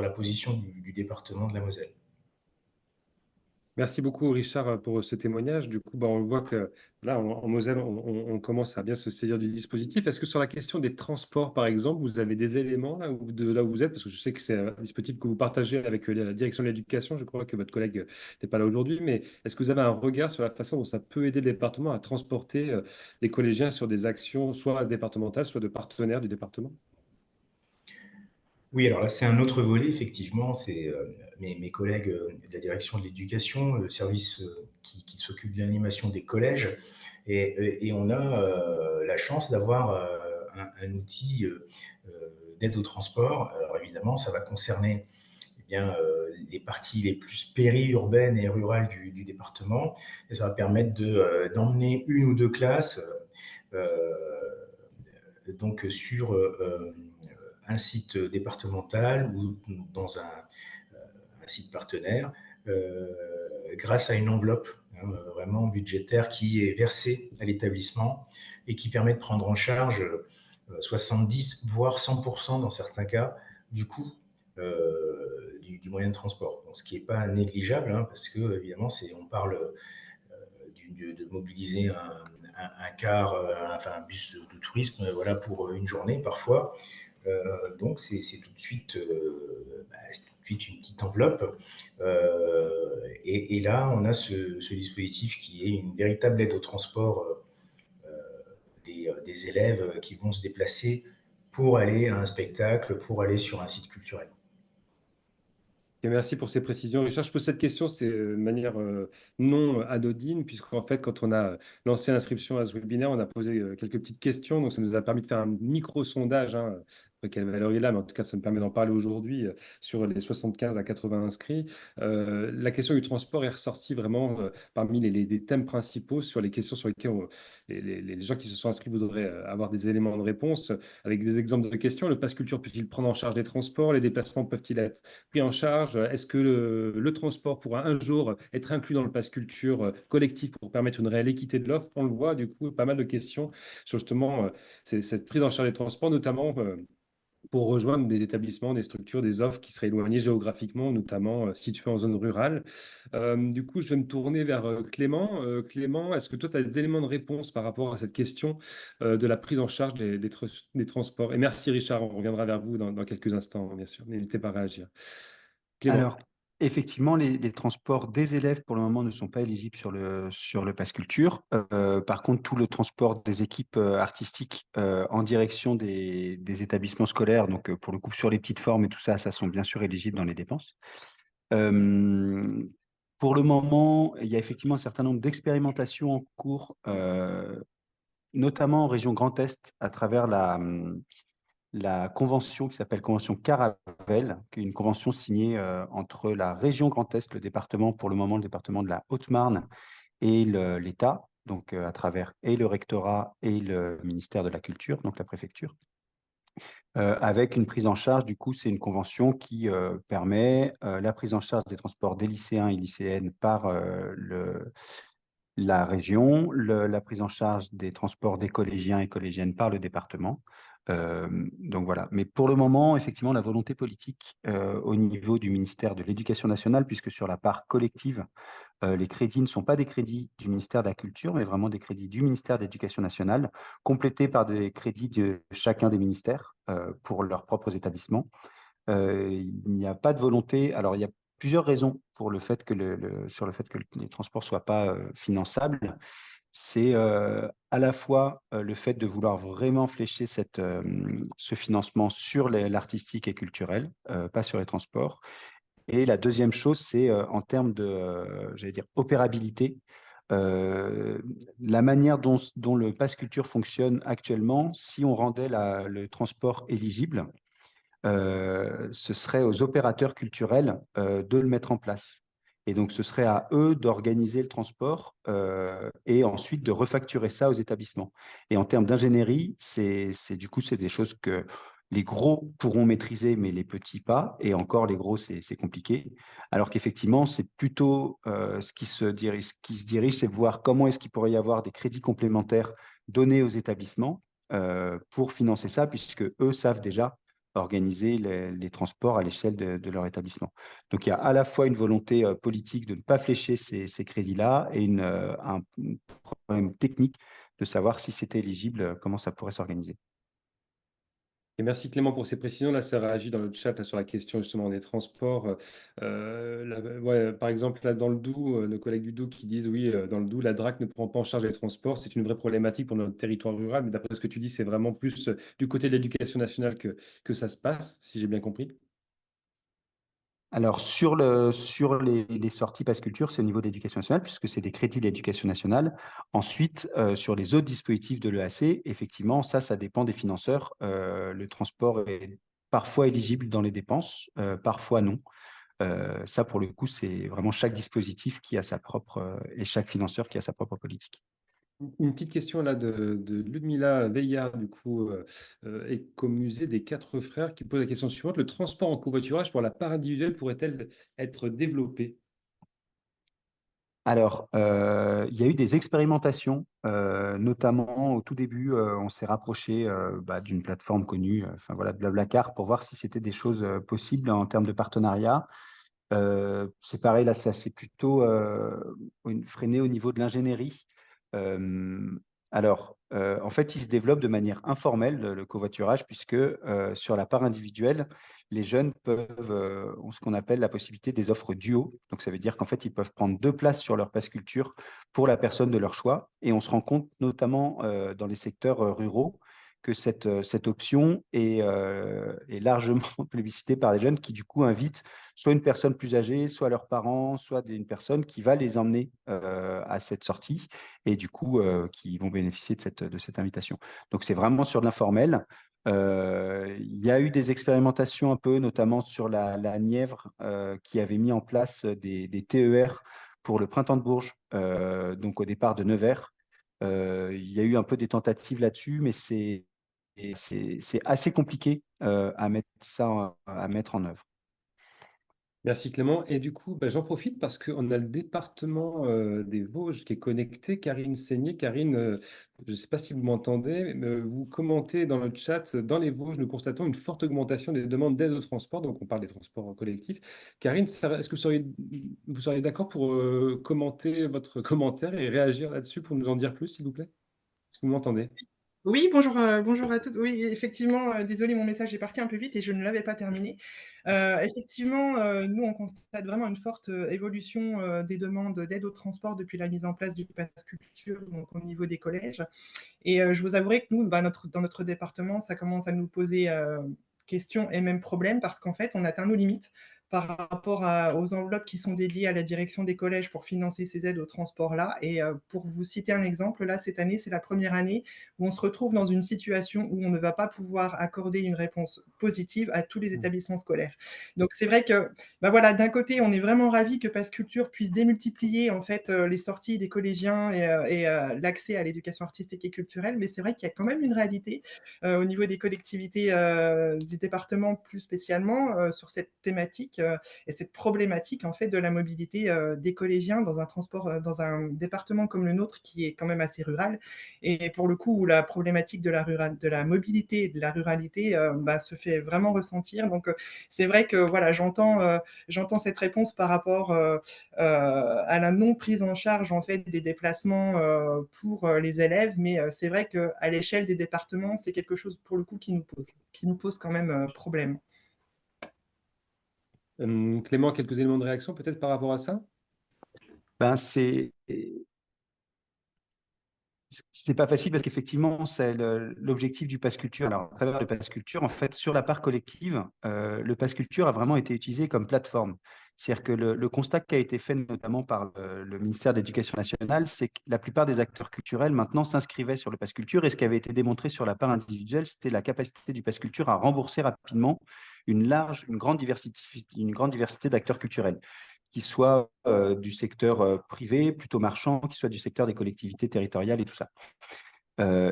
la position du département de la Moselle. Merci beaucoup, Richard, pour ce témoignage. Du coup, bah, on voit que là, en Moselle, on commence à bien se saisir du dispositif. Est-ce que sur la question des transports, par exemple, vous avez des éléments là de là où vous êtes? Parce que je sais que c'est un dispositif que vous partagez avec la direction de l'éducation. Je crois que votre collègue n'est pas là aujourd'hui, mais est-ce que vous avez un regard sur la façon dont ça peut aider le département à transporter les collégiens sur des actions, soit départementales, soit de partenaires du département? Oui, alors là, c'est un autre volet, effectivement. C'est mes collègues de la direction de l'éducation, le service qui s'occupe de l'animation des collèges. Et on a la chance d'avoir un outil d'aide au transport. Alors évidemment, ça va concerner eh bien, les parties les plus périurbaines et rurales du département. Et ça va permettre d'emmener une ou deux classes donc sur un site départemental ou dans un site partenaire grâce à une enveloppe hein, vraiment budgétaire qui est versée à l'établissement et qui permet de prendre en charge 70 voire 100% dans certains cas du coût du moyen de transport. Donc, ce qui n'est pas négligeable hein, parce que évidemment on parle de mobiliser un car, enfin un bus de tourisme voilà, pour une journée parfois. Donc c'est tout de suite une petite enveloppe. Et là, on a ce dispositif qui est une véritable aide au transport des élèves qui vont se déplacer pour aller à un spectacle, pour aller sur un site culturel. Et merci pour ces précisions. Richard, je pose cette question, c'est de manière non anodine, puisqu'en fait, quand on a lancé l'inscription à ce webinaire, on a posé quelques petites questions. Donc, ça nous a permis de faire un micro-sondage, hein, quelle valeur il a, mais en tout cas, ça me permet d'en parler aujourd'hui sur les 75 à 80 inscrits. La question du transport est ressortie vraiment parmi les thèmes principaux sur les questions sur lesquelles les gens qui se sont inscrits voudraient avoir des éléments de réponse, avec des exemples de questions. Le pass culture peut-il prendre en charge les transports? Les déplacements peuvent-ils être pris en charge? Est-ce que le transport pourra un jour être inclus dans le pass culture collectif pour permettre une réelle équité de l'offre? On le voit, du coup, pas mal de questions sur justement cette prise en charge des transports, notamment pour rejoindre des établissements, des structures, des offres qui seraient éloignées géographiquement, notamment situées en zone rurale. Du coup, je vais me tourner vers Clément. Clément, est-ce que toi, tu as des éléments de réponse par rapport à cette question de la prise en charge des transports? Et merci Richard, on reviendra vers vous dans quelques instants, bien sûr. N'hésitez pas à réagir. Clément. Alors, effectivement, les transports des élèves, pour le moment, ne sont pas éligibles sur le Pass Culture. Par contre, tout le transport des équipes artistiques en direction des établissements scolaires, donc pour le coup, sur les petites formes et tout ça, ça sont bien sûr éligibles dans les dépenses. Euh, pour le moment, il y a effectivement un certain nombre d'expérimentations en cours, notamment en région Grand Est, à travers la convention qui s'appelle Convention Caravelle, qui est une convention signée entre la région Grand Est, le département, pour le moment, le département de la Haute-Marne et l'État, donc à travers et le rectorat et le ministère de la Culture, donc la préfecture. avec une prise en charge. Du coup, c'est une convention qui permet la prise en charge des transports des lycéens et lycéennes par la région, la prise en charge des transports des collégiens et collégiennes par le département. Donc voilà. Mais pour le moment, effectivement, la volonté politique au niveau du ministère de l'Éducation nationale, puisque sur la part collective, les crédits ne sont pas des crédits du ministère de la Culture, mais vraiment des crédits du ministère de l'Éducation nationale, complétés par des crédits de chacun des ministères pour leurs propres établissements. Il n'y a pas de volonté. Alors, il y a plusieurs raisons pour le fait que sur le fait que les transports ne soient pas finançables. C'est à la fois le fait de vouloir vraiment flécher ce financement sur l'artistique et culturel, pas sur les transports. Et la deuxième chose, c'est en termes de, j'allais dire, opérabilité. Euh, la manière dont le Pass Culture fonctionne actuellement, si on rendait le transport éligible, ce serait aux opérateurs culturels de le mettre en place. Et donc, ce serait à eux d'organiser le transport et ensuite de refacturer ça aux établissements. Et en termes d'ingénierie, du coup, c'est des choses que les gros pourront maîtriser, mais les petits pas. Et encore, les gros, c'est compliqué. Alors qu'effectivement, c'est plutôt ce qui se dirige, c'est voir comment est-ce qu'il pourrait y avoir des crédits complémentaires donnés aux établissements pour financer ça, puisque eux savent déjà organiser les transports à l'échelle de leur établissement. Donc, il y a à la fois une volonté politique de ne pas flécher ces crédits-là et un problème technique de savoir si c'était éligible, comment ça pourrait s'organiser. Et merci Clément pour ces précisions. Là, ça réagit dans le chat là, sur la question justement des transports. Ouais, par exemple, là, dans le Doubs, nos collègues du Doubs qui disent oui, dans le Doubs, la DRAC ne prend pas en charge les transports. C'est une vraie problématique pour notre territoire rural. Mais d'après ce que tu dis, c'est vraiment plus du côté de l'éducation nationale que ça se passe, si j'ai bien compris. Alors, sur les sorties Pass Culture, c'est au niveau de l'éducation nationale, puisque c'est des crédits de l'éducation nationale. Ensuite, sur les autres dispositifs de l'EAC, effectivement, ça dépend des financeurs. Le transport est parfois éligible dans les dépenses, parfois non. Ça, pour le coup, c'est vraiment chaque dispositif qui a sa propre, et chaque financeur qui a sa propre politique. Une petite question là de Ludmila Veillard, du coup, écomusée des Quatre Frères, qui pose la question suivante. Le transport en covoiturage pour la part individuelle pourrait-elle être développé? Alors, il y a eu des expérimentations, notamment au tout début, on s'est rapproché d'une plateforme connue, enfin voilà, de Blablacar, pour voir si c'était des choses possibles en termes de partenariat. C'est pareil, là, ça s'est plutôt freiné au niveau de l'ingénierie. Euh, en fait, il se développe de manière informelle, le covoiturage, puisque sur la part individuelle, les jeunes ont ce qu'on appelle la possibilité des offres duo. Donc, ça veut dire qu'en fait, ils peuvent prendre 2 places sur leur pass culture pour la personne de leur choix. Et on se rend compte, notamment dans les secteurs ruraux, que cette option est largement plébiscitée par les jeunes qui, du coup, invitent soit une personne plus âgée, soit leurs parents, soit une personne qui va les emmener à cette sortie et du coup, qui vont bénéficier de cette invitation. Donc, c'est vraiment sur de l'informel. Il y a eu des expérimentations un peu, notamment sur la Nièvre, qui avait mis en place des TER pour le printemps de Bourges, donc au départ de Nevers. Il y a eu un peu des tentatives là-dessus, mais c'est assez compliqué à mettre en œuvre. Merci Clément. Et du coup, bah, j'en profite parce qu'on a le département des Vosges qui est connecté. Karine Seigné. Karine, je ne sais pas si vous m'entendez, mais vous commentez dans le chat, dans les Vosges, nous constatons une forte augmentation des demandes d'aide au transport. Donc, on parle des transports collectifs. Karine, est-ce que vous seriez d'accord pour commenter votre commentaire et réagir là-dessus pour nous en dire plus, s'il vous plaît? Est-ce que vous m'entendez? Oui, bonjour à toutes. Oui, effectivement, désolée, mon message est parti un peu vite et je ne l'avais pas terminé. Effectivement, nous, on constate vraiment une forte évolution des demandes d'aide au transport depuis la mise en place du Pass Culture, donc au niveau des collèges. Et je vous avouerai que nous, dans notre département, ça commence à nous poser questions et même problèmes parce qu'en fait, on atteint nos limites par rapport aux enveloppes qui sont dédiées à la direction des collèges pour financer ces aides au transport-là. Et pour vous citer un exemple, là, cette année, c'est la première année où on se retrouve dans une situation où on ne va pas pouvoir accorder une réponse positive à tous les établissements scolaires. Donc, c'est vrai que, bah voilà, d'un côté, on est vraiment ravis que Pass Culture puisse démultiplier en fait les sorties des collégiens et l'accès à l'éducation artistique et culturelle, mais c'est vrai qu'il y a quand même une réalité au niveau des collectivités du département plus spécialement sur cette thématique et cette problématique en fait de la mobilité des collégiens dans un transport, dans un département comme le nôtre qui est quand même assez rural. Et pour le coup, où la problématique de la mobilité et de la ruralité se fait vraiment ressentir. Donc, c'est vrai que voilà, j'entends cette réponse par rapport à la non prise en charge en fait des déplacements pour les élèves, mais c'est vrai qu'à l'échelle des départements, c'est quelque chose pour le coup qui nous pose quand même problème. Clément, quelques éléments de réaction peut-être par rapport à ça? Ben, c'est pas facile parce qu'effectivement, c'est l'objectif du Pass Culture. Alors, à travers le Pass Culture, en fait, sur la part collective, le Pass Culture a vraiment été utilisé comme plateforme. C'est-à-dire que le constat qui a été fait notamment par le ministère de l'Éducation nationale, c'est que la plupart des acteurs culturels maintenant s'inscrivaient sur le Pass Culture et ce qui avait été démontré sur la part individuelle, c'était la capacité du Pass Culture à rembourser rapidement une grande diversité d'acteurs culturels qui soient du secteur privé, plutôt marchand, qui soient du secteur des collectivités territoriales et tout ça.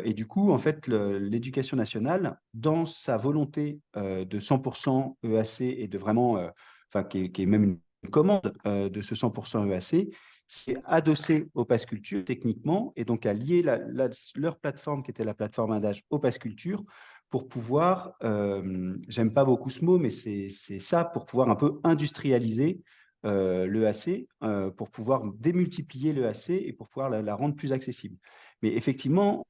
Et du coup, en fait, l'éducation nationale, dans sa volonté de 100% EAC et de vraiment, qui est même une commande de ce 100% EAC, c'est adossé au Pass Culture techniquement et donc à lier leur plateforme, qui était la plateforme Indage, au Pass Culture pour pouvoir, j'aime pas beaucoup ce mot, mais c'est ça, pour pouvoir un peu industrialiser l'EAC, pour pouvoir démultiplier l'EAC et pour pouvoir la rendre plus accessible. Mais effectivement,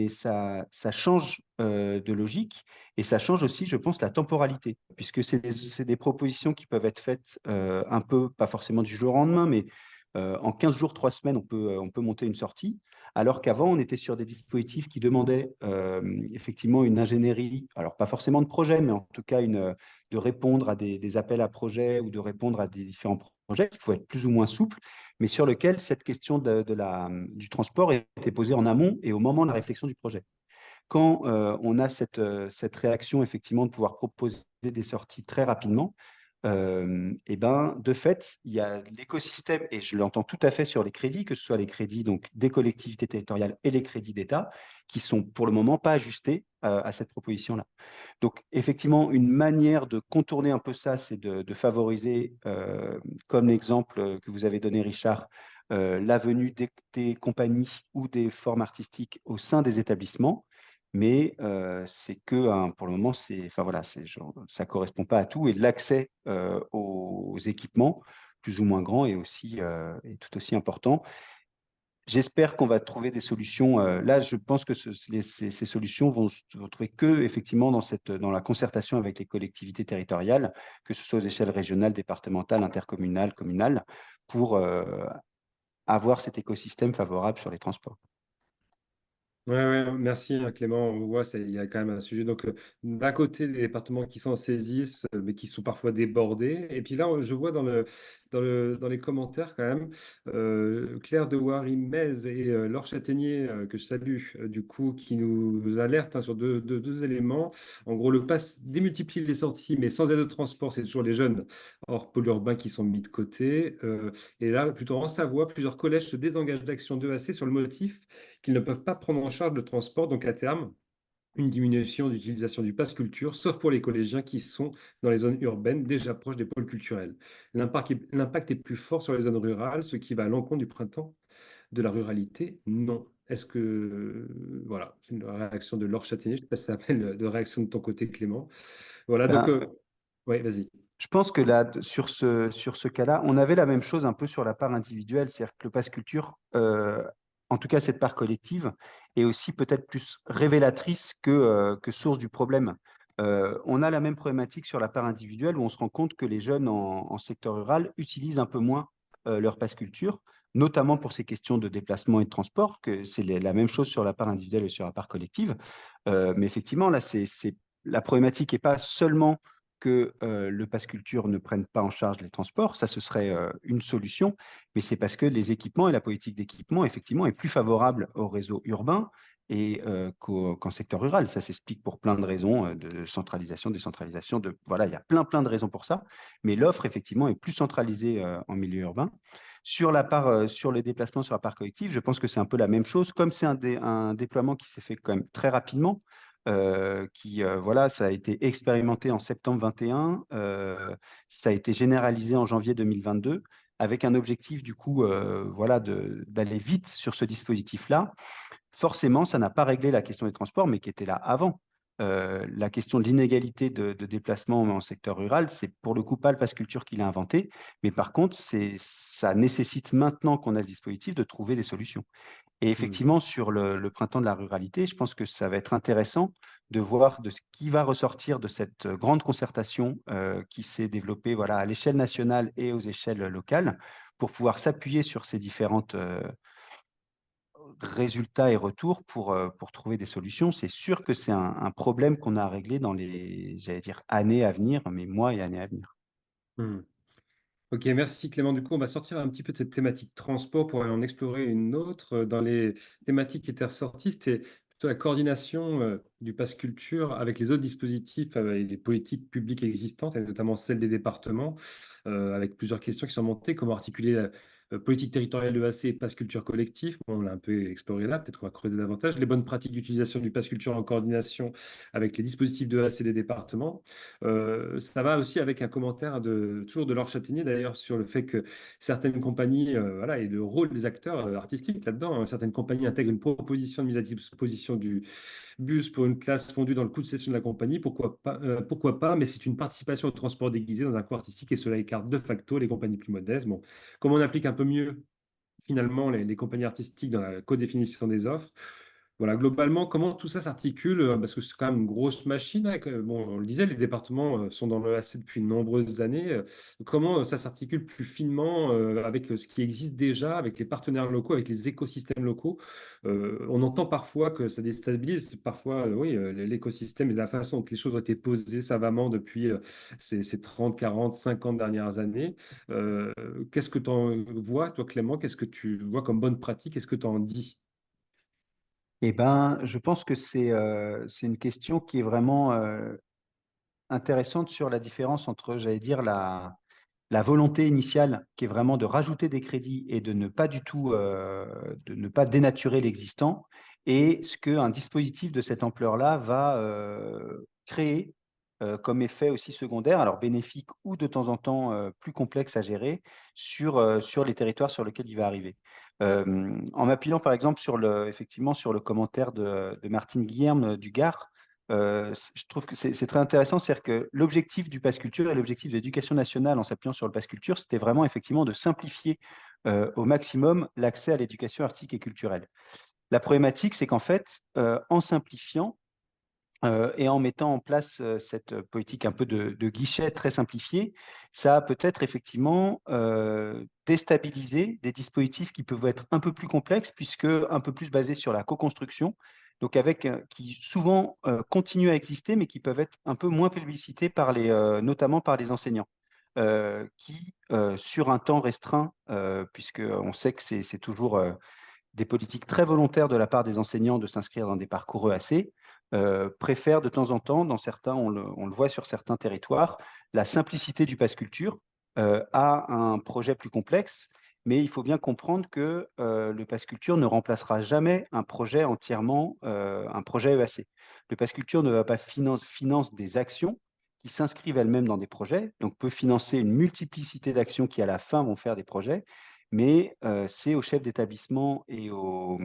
ça change de logique et ça change aussi, je pense, la temporalité, puisque c'est des propositions qui peuvent être faites un peu, pas forcément du jour au lendemain, mais en 15 jours, 3 semaines, on peut monter une sortie, alors qu'avant, on était sur des dispositifs qui demandaient effectivement une ingénierie, alors pas forcément de projet, mais en tout cas de répondre à des appels à projets ou de répondre à des différents projets qui pouvaient être plus ou moins souples, mais sur lequel cette question du transport était posée en amont et au moment de la réflexion du projet. Quand on a cette réaction, effectivement, de pouvoir proposer des sorties très rapidement, et ben, de fait, il y a l'écosystème, et je l'entends tout à fait sur les crédits, que ce soit les crédits donc, des collectivités territoriales et les crédits d'État, qui sont pour le moment pas ajustés à cette proposition-là. Donc, effectivement, une manière de contourner un peu ça, c'est de favoriser, comme l'exemple que vous avez donné, Richard, la venue des compagnies ou des formes artistiques au sein des établissements. Mais c'est que, pour le moment, ça ne correspond pas à tout. Et l'accès aux équipements, plus ou moins grands, est tout aussi important. J'espère qu'on va trouver des solutions. Là, je pense que ces solutions vont trouver que effectivement dans la concertation avec les collectivités territoriales, que ce soit aux échelles régionales, départementales, intercommunales, communales, pour avoir cet écosystème favorable sur les transports. Ouais, merci Clément. On voit, il y a quand même un sujet. Donc, d'un côté, des départements qui s'en saisissent, mais qui sont parfois débordés. Et puis là, je vois dans les commentaires quand même, Claire de Warimez et Laure Châtaignier, que je salue, du coup, qui nous alertent sur deux éléments. En gros, le pass démultiplie les sorties, mais sans aide de transport, c'est toujours les jeunes hors pôle urbain qui sont mis de côté. Et là, plutôt en Savoie, plusieurs collèges se désengagent d'action 2AC sur le motif qu'ils ne peuvent pas prendre en charge le transport, donc à terme, une diminution d'utilisation du pass culture, sauf pour les collégiens qui sont dans les zones urbaines déjà proches des pôles culturels. L'impact est plus fort sur les zones rurales, ce qui va à l'encontre du printemps de la ruralité. Non. Est-ce que... voilà, c'est une réaction de Laure Châtaignier. Je ne sais pas si ça s'appelle de réaction de ton côté, Clément. Voilà, donc... oui, vas-y. Je pense que là, sur ce cas-là, on avait la même chose un peu sur la part individuelle, c'est-à-dire que le pass culture, en tout cas cette part collective, est aussi peut-être plus révélatrice que source du problème. On a la même problématique sur la part individuelle où on se rend compte que les jeunes en secteur rural utilisent un peu moins leur pass culture, notamment pour ces questions de déplacement et de transport, que c'est la même chose sur la part individuelle et sur la part collective. Mais effectivement, là, la problématique n'est pas seulement que le pass culture ne prenne pas en charge les transports. Ça, ce serait une solution, mais c'est parce que les équipements et la politique d'équipement, effectivement, est plus favorable au réseau urbain et qu'en secteur rural. Ça s'explique pour plein de raisons de centralisation, décentralisation. Voilà, il y a plein de raisons pour ça, mais l'offre, effectivement, est plus centralisée en milieu urbain. Sur la part, sur les déplacements sur la part collective, je pense que c'est un peu la même chose. Comme c'est un déploiement qui s'est fait quand même très rapidement, voilà, ça a été expérimenté en septembre 21, ça a été généralisé en janvier 2022, avec un objectif du coup, voilà, d'aller vite sur ce dispositif-là. Forcément, ça n'a pas réglé la question des transports, mais qui était là avant. La question de l'inégalité de déplacement en secteur rural, c'est pour le coup pas le pass culture qui l'a inventé, mais par contre, ça nécessite maintenant qu'on a ce dispositif de trouver des solutions. Et effectivement, sur le printemps de la ruralité, je pense que ça va être intéressant de voir de ce qui va ressortir de cette grande concertation qui s'est développée voilà, à l'échelle nationale et aux échelles locales pour pouvoir s'appuyer sur ces différentes résultats et retours pour trouver des solutions. C'est sûr que c'est un problème qu'on a à régler dans les, j'allais dire, années à venir, mais mois et années à venir. Mmh. Ok, merci Clément. Du coup, on va sortir un petit peu de cette thématique transport pour aller en explorer une autre. Dans les thématiques qui étaient ressorties, c'était plutôt la coordination du pass culture avec les autres dispositifs, avec les politiques publiques existantes, et notamment celles des départements, avec plusieurs questions qui sont montées. Comment articuler la politique territoriale de EAC et pass culture collectif? Bon, on l'a un peu exploré là, peut-être qu'on va creuser davantage. Les bonnes pratiques d'utilisation du pass culture en coordination avec les dispositifs de EAC des départements. Ça va aussi avec un commentaire toujours de Laure Châtaignier d'ailleurs sur le fait que certaines compagnies, voilà, et le rôle des acteurs artistiques là-dedans, certaines compagnies intègrent une proposition de mise à disposition du bus pour une classe fondue dans le coût de session de la compagnie, pourquoi pas, mais c'est une participation au transport déguisé dans un coût artistique et cela écarte de facto les compagnies plus modestes. Bon, comment on applique un peu mieux finalement les compagnies artistiques dans la codéfinition des offres. Voilà, globalement, comment tout ça s'articule, parce que c'est quand même une grosse machine, hein, bon, on le disait, les départements sont dans le l'EAC depuis de nombreuses années. Comment ça s'articule plus finement avec ce qui existe déjà, avec les partenaires locaux, avec les écosystèmes locaux? On entend parfois que ça déstabilise, parfois, oui, l'écosystème et la façon dont les choses ont été posées savamment depuis ces 30, 40, 50 dernières années. Euh, Qu'est-ce que tu en vois, toi, Clément? Qu'est-ce que tu vois comme bonne pratique? Qu'est-ce que tu en dis? Eh ben, je pense que c'est une question qui est vraiment intéressante sur la différence entre, j'allais dire, la volonté initiale qui est vraiment de rajouter des crédits et de ne pas du tout, de ne pas dénaturer l'existant, et ce qu'un dispositif de cette ampleur-là va créer comme effet aussi secondaire, alors bénéfique ou de temps en temps plus complexe à gérer sur les territoires sur lesquels il va arriver. En m'appuyant par exemple effectivement sur le commentaire de Martine Guilherme du Gard, je trouve que c'est très intéressant, c'est-à-dire que l'objectif du pass culture et l'objectif de l'éducation nationale en s'appuyant sur le pass culture, c'était vraiment effectivement de simplifier au maximum l'accès à l'éducation artistique et culturelle. La problématique, c'est qu'en fait, en simplifiant et en mettant en place cette politique un peu de guichet très simplifié, ça a peut-être effectivement déstabilisé des dispositifs qui peuvent être un peu plus complexes, puisque un peu plus basés sur la co-construction, donc avec qui souvent continuent à exister, mais qui peuvent être un peu moins plébiscités par notamment par les enseignants. Qui, sur un temps restreint, puisqu'on sait que c'est toujours des politiques très volontaires de la part des enseignants de s'inscrire dans des parcours EAC, préfèrent de temps en temps, dans certains, on le voit sur certains territoires, la simplicité du pass culture à un projet plus complexe. Mais il faut bien comprendre que le pass culture ne remplacera jamais un projet entièrement, un projet EAC. Le pass culture ne va pas finance des actions qui s'inscrivent elles-mêmes dans des projets, donc peut financer une multiplicité d'actions qui, à la fin, vont faire des projets, mais c'est aux chefs d'établissement et aux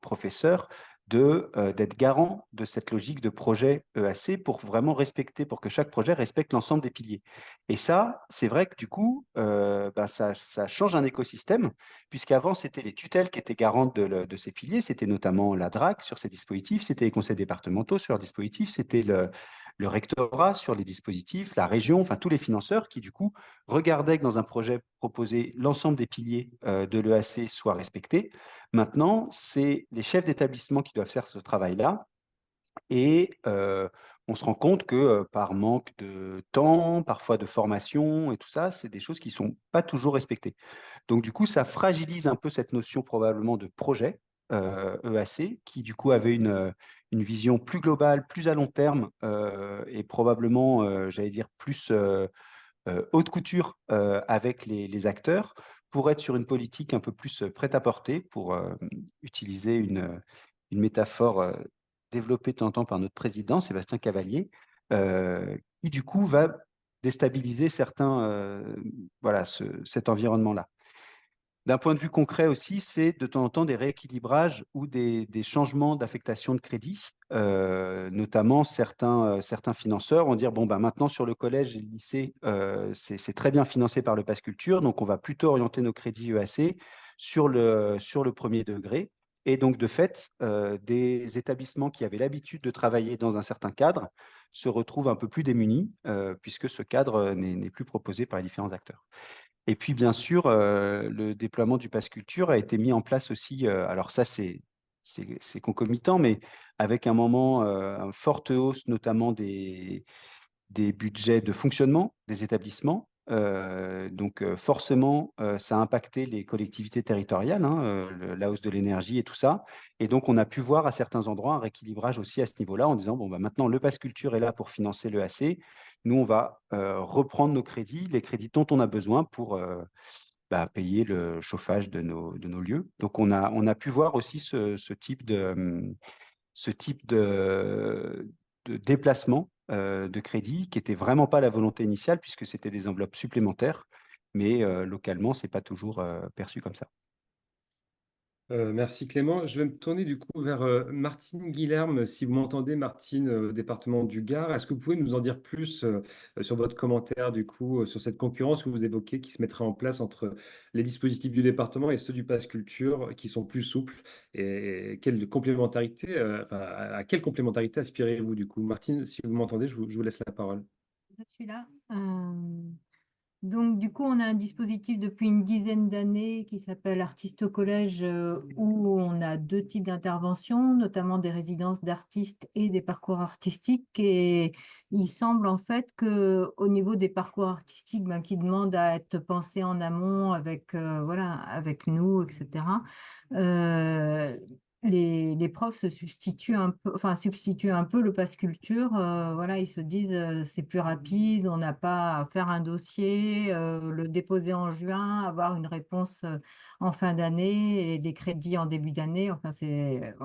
professeurs d'être garant de cette logique de projet EAC pour vraiment respecter, pour que chaque projet respecte l'ensemble des piliers. Et ça, c'est vrai que du coup, ça change un écosystème, puisqu'avant, c'était les tutelles qui étaient garantes de ces piliers, c'était notamment la DRAC sur ces dispositifs, c'était les conseils départementaux sur leurs dispositifs, c'était le rectorat sur les dispositifs, la région, enfin tous les financeurs qui du coup regardaient que dans un projet proposé, l'ensemble des piliers de l'EAC soient respectés. Maintenant, c'est les chefs d'établissement qui doivent faire ce travail-là. Et on se rend compte que par manque de temps, parfois de formation et tout ça, c'est des choses qui ne sont pas toujours respectées. Donc du coup, ça fragilise un peu cette notion probablement de projet EAC, qui du coup avait une vision plus globale, plus à long terme et probablement, j'allais dire, plus haute couture avec les acteurs pour être sur une politique un peu plus prêt-à-porter, pour utiliser une métaphore développée de temps en temps par notre président, Sébastien Cavalier, qui du coup va déstabiliser voilà, cet environnement-là. D'un point de vue concret aussi, c'est de temps en temps des rééquilibrages ou des changements d'affectation de crédit. Notamment, certains financeurs vont dire, bon, ben, maintenant sur le collège et le lycée, c'est très bien financé par le Pass Culture, donc on va plutôt orienter nos crédits EAC sur le premier degré. Et donc, de fait, des établissements qui avaient l'habitude de travailler dans un certain cadre se retrouvent un peu plus démunis, puisque ce cadre n'est plus proposé par les différents acteurs. Et puis, bien sûr, le déploiement du Pass Culture a été mis en place aussi, alors ça, c'est concomitant, mais avec un moment, une forte hausse, notamment des budgets de fonctionnement des établissements. Donc, forcément, ça a impacté les collectivités territoriales, hein, la hausse de l'énergie et tout ça. Et donc, on a pu voir à certains endroits un rééquilibrage aussi à ce niveau-là en disant, bon, bah, maintenant, le Pass Culture est là pour financer le AC. Nous, on va reprendre nos crédits, les crédits dont on a besoin pour payer le chauffage de nos lieux. Donc, on a pu voir aussi ce type de déplacement de crédit qui n'était vraiment pas la volonté initiale puisque c'était des enveloppes supplémentaires, mais localement, ce n'est pas toujours perçu comme ça. Merci Clément. Je vais me tourner du coup vers Martine Guilherme. Si vous m'entendez, Martine, département du Gard, est-ce que vous pouvez nous en dire plus sur votre commentaire du coup sur cette concurrence que vous évoquez qui se mettrait en place entre les dispositifs du département et ceux du Pass Culture qui sont plus souples et quelle complémentarité, enfin, à quelle complémentarité aspirez-vous du coup? Martine, si vous m'entendez, je vous laisse la parole. Je suis là. Donc, du coup, on a un dispositif depuis une dizaine d'années qui s'appelle Artistes au collège, où on a deux types d'interventions, notamment des résidences d'artistes et des parcours artistiques. Et il semble en fait qu'au niveau des parcours artistiques, qui demandent à être pensés en amont avec, voilà, avec nous, etc., les profs se substituent un peu, enfin, substituent un peu le Pass Culture. Voilà, ils se disent c'est plus rapide, on n'a pas à faire un dossier, le déposer en juin, avoir une réponse en fin d'année et des crédits en début d'année. Enfin, c'est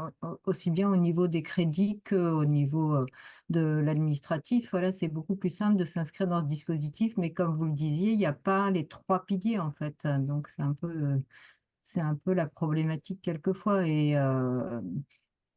aussi bien au niveau des crédits qu'au niveau de l'administratif. Voilà, c'est beaucoup plus simple de s'inscrire dans ce dispositif, mais comme vous le disiez, il n'y a pas les trois piliers en fait. Donc, c'est un peu la problématique quelquefois. Et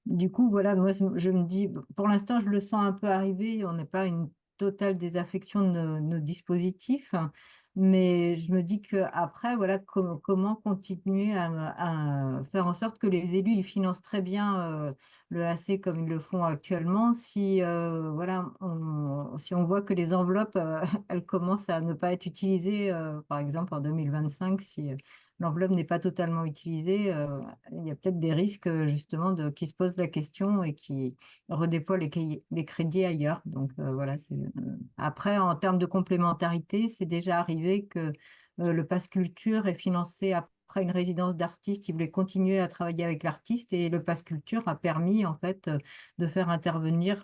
du coup, voilà, moi, je me dis, pour l'instant, je le sens un peu arriver. On n'est pas une totale désaffection de nos dispositifs, hein, mais je me dis qu'après, voilà, comment continuer à faire en sorte que les élus ils financent très bien le AC comme ils le font actuellement. Si, voilà, si on voit que les enveloppes, elles commencent à ne pas être utilisées, par exemple en 2025, si l'enveloppe n'est pas totalement utilisée, il y a peut-être des risques justement qui se posent la question et qui redéploient les crédits ailleurs. Donc voilà, après, en termes de complémentarité, c'est déjà arrivé que le Pass Culture est financé après une résidence d'artiste. Ils voulaient continuer à travailler avec l'artiste et le Pass Culture a permis en fait de faire intervenir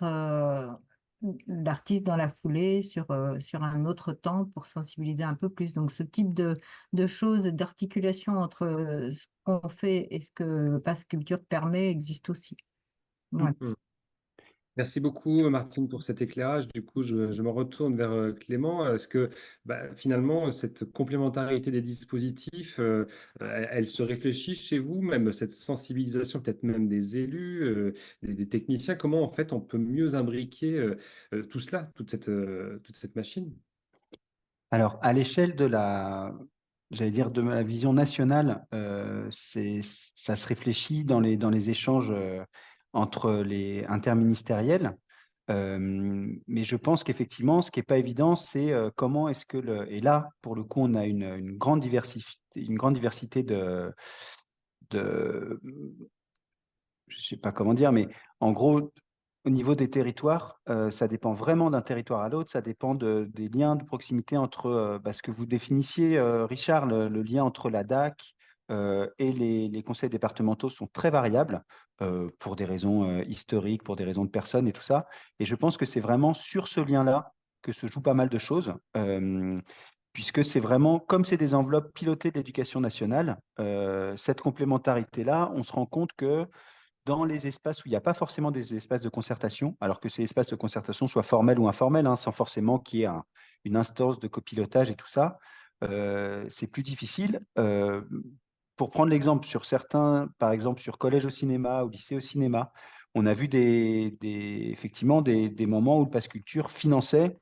l'artiste dans la foulée sur un autre temps pour sensibiliser un peu plus. Donc ce type de choses, d'articulation entre ce qu'on fait et ce que le Pass Culture permet existe aussi. Voilà. Merci beaucoup, Martine, pour cet éclairage. Du coup, je me retourne vers Clément. Est-ce que finalement, cette complémentarité des dispositifs, elle se réfléchit chez vous, même cette sensibilisation, peut-être même des élus, des techniciens, comment en fait on peut mieux imbriquer tout cela, toute cette machine? Alors, à l'échelle j'allais dire, de la vision nationale, ça se réfléchit dans les échanges entre les interministériels. Mais je pense qu'effectivement, ce qui n'est pas évident, c'est comment est-ce que et là, pour le coup, on a une grande diversité de, je ne sais pas comment dire, mais en gros, au niveau des territoires, ça dépend vraiment d'un territoire à l'autre, ça dépend des liens de proximité entre ce que vous définissiez, Richard, le lien entre la DAC et les conseils départementaux sont très variables pour des raisons historiques, pour des raisons de personnes et tout ça. Et je pense que c'est vraiment sur ce lien-là que se jouent pas mal de choses. Puisque c'est vraiment, comme c'est des enveloppes pilotées de l'éducation nationale, cette complémentarité-là, on se rend compte que dans les espaces où il n'y a pas forcément des espaces de concertation, alors que ces espaces de concertation soient formels ou informels, hein, sans forcément qu'il y ait une instance de copilotage et tout ça, c'est plus difficile. Pour prendre l'exemple sur certains, par exemple sur collège au cinéma ou lycée au cinéma, on a vu effectivement des moments où le Pass Culture finançait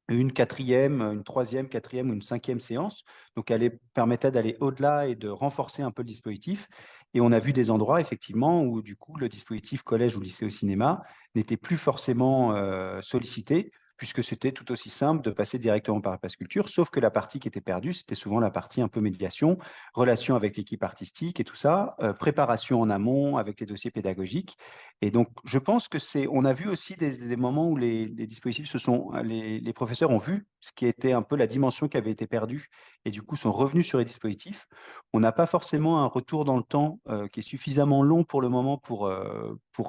une quatrième, une troisième, quatrième ou une cinquième séance. Donc, elle permettait d'aller au-delà et de renforcer un peu le dispositif. Et on a vu des endroits, effectivement, où du coup, le dispositif collège ou lycée au cinéma n'était plus forcément sollicité, puisque c'était tout aussi simple de passer directement par la Pass Culture, sauf que la partie qui était perdue, c'était souvent la partie un peu médiation, relation avec l'équipe artistique et tout ça, préparation en amont avec les dossiers pédagogiques. Et donc, je pense que on a vu aussi des moments où les dispositifs les professeurs ont vu ce qui était un peu la dimension qui avait été perdue et du coup sont revenus sur les dispositifs. On n'a pas forcément un retour dans le temps qui est suffisamment long pour le moment pour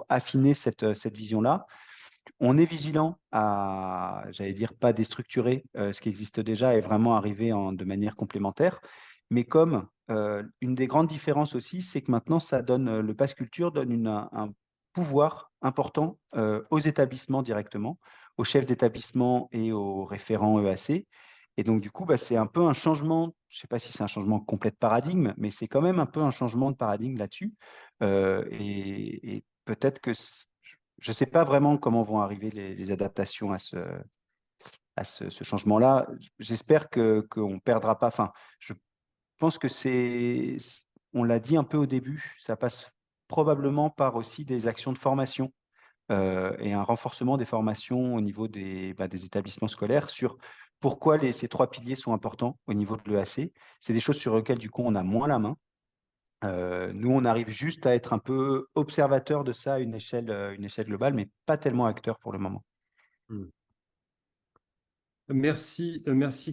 affiner cette vision-là. On est vigilant à, j'allais dire, pas déstructurer ce qui existe déjà et vraiment arriver de manière complémentaire. Mais comme une des grandes différences aussi, c'est que maintenant, le Pass Culture donne un pouvoir important aux établissements directement, aux chefs d'établissement et aux référents EAC. Et donc, du coup, c'est un peu un changement, je ne sais pas si c'est un changement complet de paradigme, mais c'est quand même un peu un changement de paradigme là-dessus. Et peut-être que je ne sais pas vraiment comment vont arriver les adaptations à ce changement-là. J'espère qu'on ne perdra pas. Enfin, je pense que on l'a dit un peu au début, ça passe probablement par aussi des actions de formation et un renforcement des formations au niveau des établissements scolaires sur pourquoi ces trois piliers sont importants au niveau de l'EAC. C'est des choses sur lesquelles, du coup, on a moins la main. Nous, on arrive juste à être un peu observateur de ça à une échelle globale, mais pas tellement acteur pour le moment. Hmm. Merci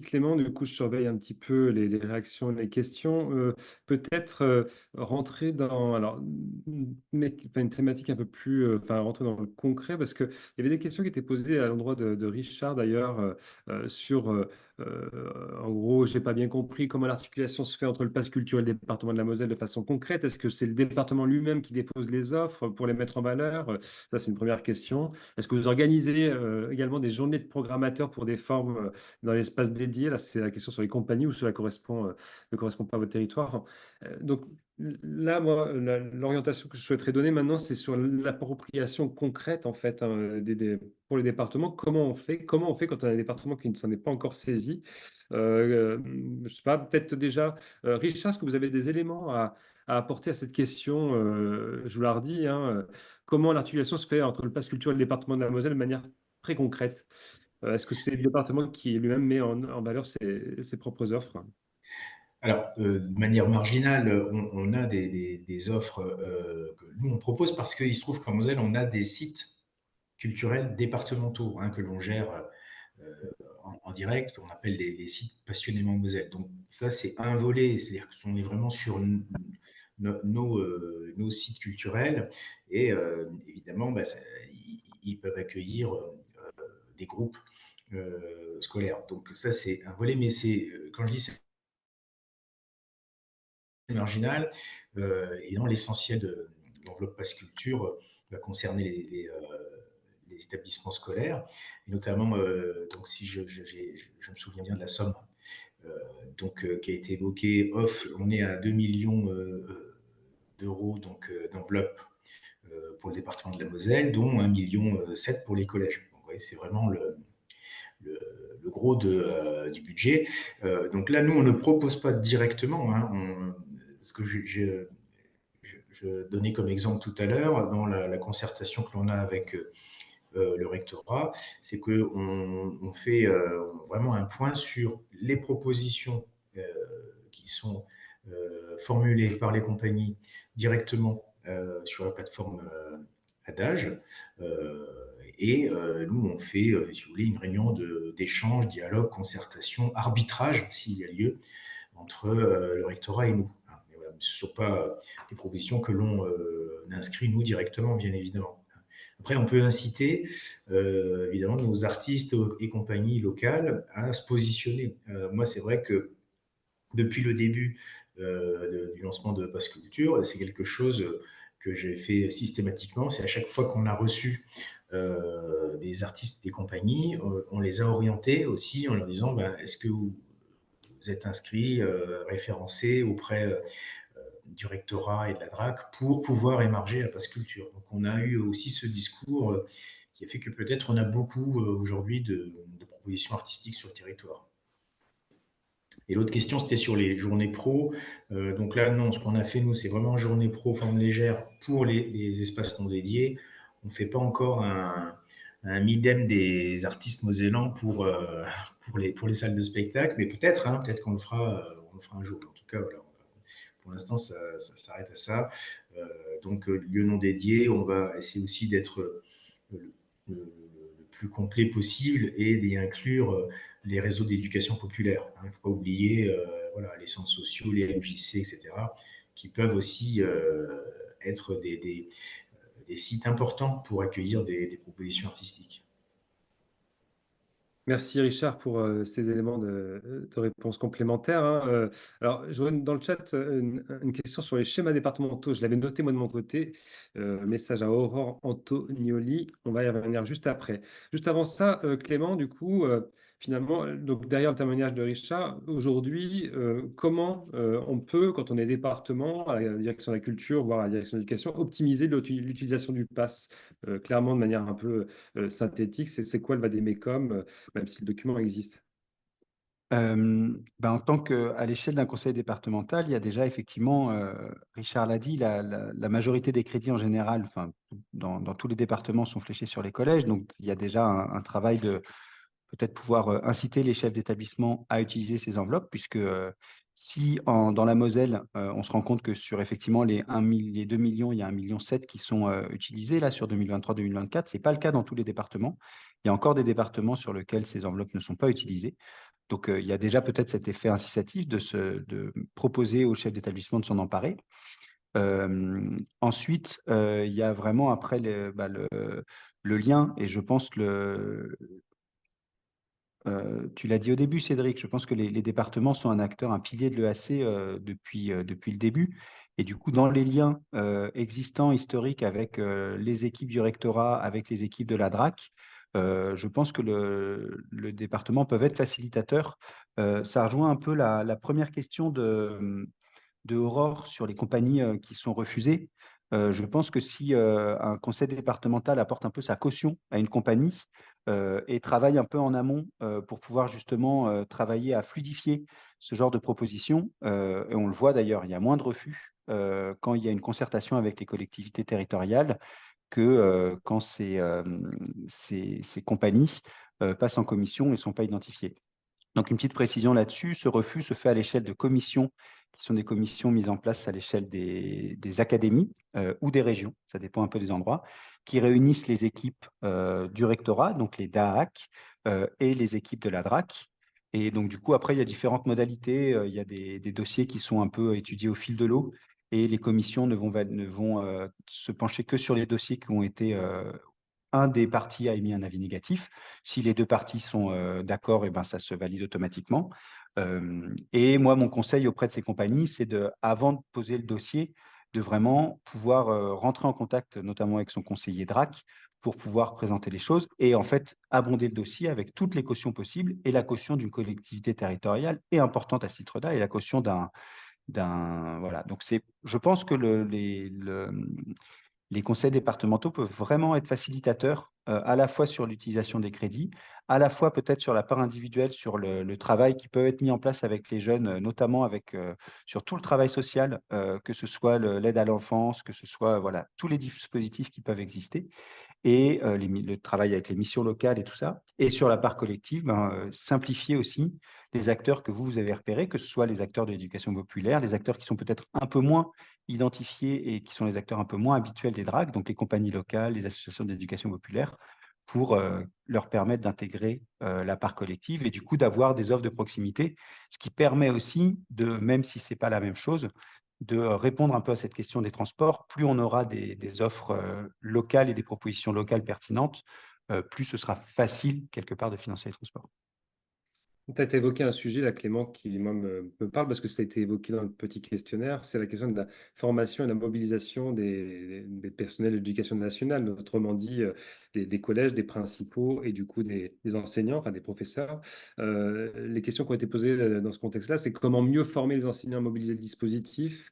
Clément. Du coup, je surveille un petit peu les réactions, les questions. Peut-être rentrer dans une thématique un peu plus, rentrer dans le concret, parce qu'il y avait des questions qui étaient posées à l'endroit de Richard d'ailleurs sur, en gros, j'ai pas bien compris comment l'articulation se fait entre le Pass Culture et le département de la Moselle de façon concrète. Est-ce que c'est le département lui-même qui dépose les offres pour les mettre en valeur? Ça, c'est une première question. Est-ce que vous organisez également des journées de programmateurs pour des formes dans l'espace dédié? Là, c'est la question sur les compagnies où cela ne correspond pas à votre territoire. Donc là, moi, l'orientation que je souhaiterais donner maintenant, c'est sur l'appropriation concrète, en fait, hein, pour les départements. Comment on fait? Comment on fait quand on a un département qui ne s'en est pas encore saisi? Je ne sais pas, peut-être déjà, Richard, est-ce que vous avez des éléments à apporter à cette question? Je vous la redis, hein, comment l'articulation se fait entre le Pass Culture et le département de la Moselle de manière très concrète? Est-ce que c'est le département qui lui-même met en valeur ses propres offres? Alors, de manière marginale, on a des offres que nous, on propose parce qu'il se trouve qu'en Moselle, on a des sites culturels départementaux que l'on gère en direct, qu'on appelle les sites passionnément Moselle. Donc ça, c'est un volet, c'est-à-dire qu'on est vraiment sur nos sites culturels et évidemment, ils peuvent accueillir des groupes scolaires. Donc ça, c'est un volet, mais quand je dis c'est marginal, évidemment, l'essentiel de l'enveloppe Pass Culture va concerner les établissements scolaires, et notamment, donc si je me souviens bien de la somme qui a été évoquée, on est à 2 millions d'euros d'enveloppe pour le département de la Moselle, dont 1,7 million pour les collèges. Donc, ouais, c'est vraiment le gros du budget. Donc là, nous, on ne propose pas directement. Ce que je donnais comme exemple tout à l'heure, dans la concertation que l'on a avec le rectorat, c'est qu'on fait vraiment un point sur les propositions qui sont formulées par les compagnies directement sur la plateforme d'âge. Et nous, on fait, si vous voulez, une réunion d'échange, dialogue, concertation, arbitrage, s'il y a lieu, entre le rectorat et nous. Mais voilà, ce ne sont pas des propositions que l'on inscrit, nous, directement, bien évidemment. Après, on peut inciter, évidemment, nos artistes et compagnies locales à se positionner. Moi, c'est vrai que depuis le début du lancement de Pass Culture, c'est quelque chose que j'ai fait systématiquement. C'est à chaque fois qu'on a reçu des artistes, des compagnies, on les a orientés aussi en leur disant est-ce que vous êtes inscrits, référencés auprès du rectorat et de la DRAC pour pouvoir émarger à Pass Culture. Donc on a eu aussi ce discours qui a fait que peut-être on a beaucoup aujourd'hui de propositions artistiques sur le territoire. Et l'autre question, c'était sur les journées pro. Donc là, non, ce qu'on a fait, nous, c'est vraiment journée pro, forme légère pour les espaces non dédiés. On ne fait pas encore un midem des artistes mosellans pour les salles de spectacle, mais peut-être qu'on le fera un jour. En tout cas, voilà, pour l'instant, ça s'arrête à ça. Donc, lieu non dédié, on va essayer aussi d'être le plus complet possible et d'y inclure les réseaux d'éducation populaire. Il ne faut pas oublier voilà, les centres sociaux, les MJC, etc., qui peuvent aussi être des sites importants pour accueillir des propositions artistiques. Merci Richard pour ces éléments de réponse complémentaires. Alors, je vois dans le chat une question sur les schémas départementaux. Je l'avais noté moi de mon côté. Message à Aurore Antonioli. On va y revenir juste après. Juste avant ça, Clément, du coup, finalement, donc derrière le témoignage de Richard, aujourd'hui, comment on peut, quand on est département, à la direction de la culture, voire à la direction de l'éducation, optimiser l'utilisation du pass clairement de manière un peu synthétique. C'est quoi le vadémécum même si le document existe? En tant qu'à l'échelle d'un conseil départemental, il y a déjà effectivement, Richard l'a dit, la majorité des crédits en général, enfin, dans tous les départements sont fléchés sur les collèges. Donc, il y a déjà un travail de peut-être pouvoir inciter les chefs d'établissement à utiliser ces enveloppes, puisque si dans la Moselle, on se rend compte que sur effectivement les 2 millions, il y a 1,7 million qui sont utilisés là sur 2023-2024, ce n'est pas le cas dans tous les départements. Il y a encore des départements sur lesquels ces enveloppes ne sont pas utilisées. Donc, il y a déjà peut-être cet effet incitatif de proposer aux chefs d'établissement de s'en emparer. Ensuite, il y a vraiment après le lien, et je pense tu l'as dit au début, Cédric, je pense que les départements sont un acteur, un pilier de l'EAC depuis le début. Et du coup, dans les liens existants, historiques avec les équipes du rectorat, avec les équipes de la DRAC, je pense que le département peut être facilitateur. Ça rejoint un peu la première question de Aurore sur les compagnies qui sont refusées. Je pense que si un conseil départemental apporte un peu sa caution à une compagnie et travaille un peu en amont pour pouvoir justement travailler à fluidifier ce genre de propositions, et on le voit d'ailleurs, il y a moins de refus quand il y a une concertation avec les collectivités territoriales que quand ces compagnies passent en commission et ne sont pas identifiées. Donc, une petite précision là-dessus, ce refus se fait à l'échelle de commissions, qui sont des commissions mises en place à l'échelle des académies ou des régions, ça dépend un peu des endroits, qui réunissent les équipes du rectorat, donc les DAAC, et les équipes de la DRAC. Et donc, du coup, après, il y a différentes modalités. Il y a des dossiers qui sont un peu étudiés au fil de l'eau, et les commissions ne vont se pencher que sur les dossiers qui ont été un des parties a émis un avis négatif. Si les deux parties sont d'accord, ça se valide automatiquement. Et moi, mon conseil auprès de ces compagnies, c'est avant de poser le dossier, de vraiment pouvoir rentrer en contact, notamment avec son conseiller DRAC, pour pouvoir présenter les choses et en fait abonder le dossier avec toutes les cautions possibles. Et la caution d'une collectivité territoriale est importante à ce titre-là, et la caution voilà. Donc, je pense que les conseils départementaux peuvent vraiment être facilitateurs à la fois sur l'utilisation des crédits, à la fois peut-être sur la part individuelle, sur le travail qui peut être mis en place avec les jeunes, notamment sur tout le travail social, que ce soit l'aide à l'enfance, que ce soit voilà, tous les dispositifs qui peuvent exister. et le travail avec les missions locales et tout ça. Et sur la part collective, simplifier aussi les acteurs que vous avez repérés, que ce soit les acteurs de l'éducation populaire, les acteurs qui sont peut-être un peu moins identifiés et qui sont les acteurs un peu moins habituels des DRAC, donc les compagnies locales, les associations d'éducation populaire, pour leur permettre d'intégrer la part collective et du coup d'avoir des offres de proximité, ce qui permet aussi, même si ce n'est pas la même chose, de répondre un peu à cette question des transports. Plus on aura des offres locales et des propositions locales pertinentes, plus ce sera facile quelque part de financer les transports. Tu as évoqué un sujet, là, Clément, qui moi, me parle parce que ça a été évoqué dans le petit questionnaire, c'est la question de la formation et de la mobilisation des personnels de l'éducation nationale, autrement dit des collèges, des principaux et du coup des enseignants, enfin des professeurs. Les questions qui ont été posées dans ce contexte-là, c'est comment mieux former les enseignants à mobiliser le dispositif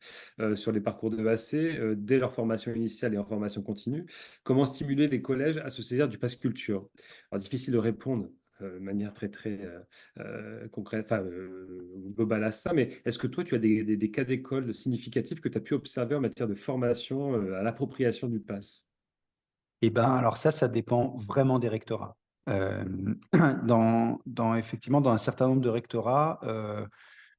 sur les parcours de EAC dès leur formation initiale et en formation continue. Comment stimuler les collèges à se saisir du pass culture? Alors, difficile de répondre de manière très concrète, enfin, globale à ça, mais est-ce que toi, tu as des cas d'école significatifs que tu as pu observer en matière de formation à l'appropriation du pass? Eh ben, alors ça dépend vraiment des rectorats. Effectivement, dans un certain nombre de rectorats,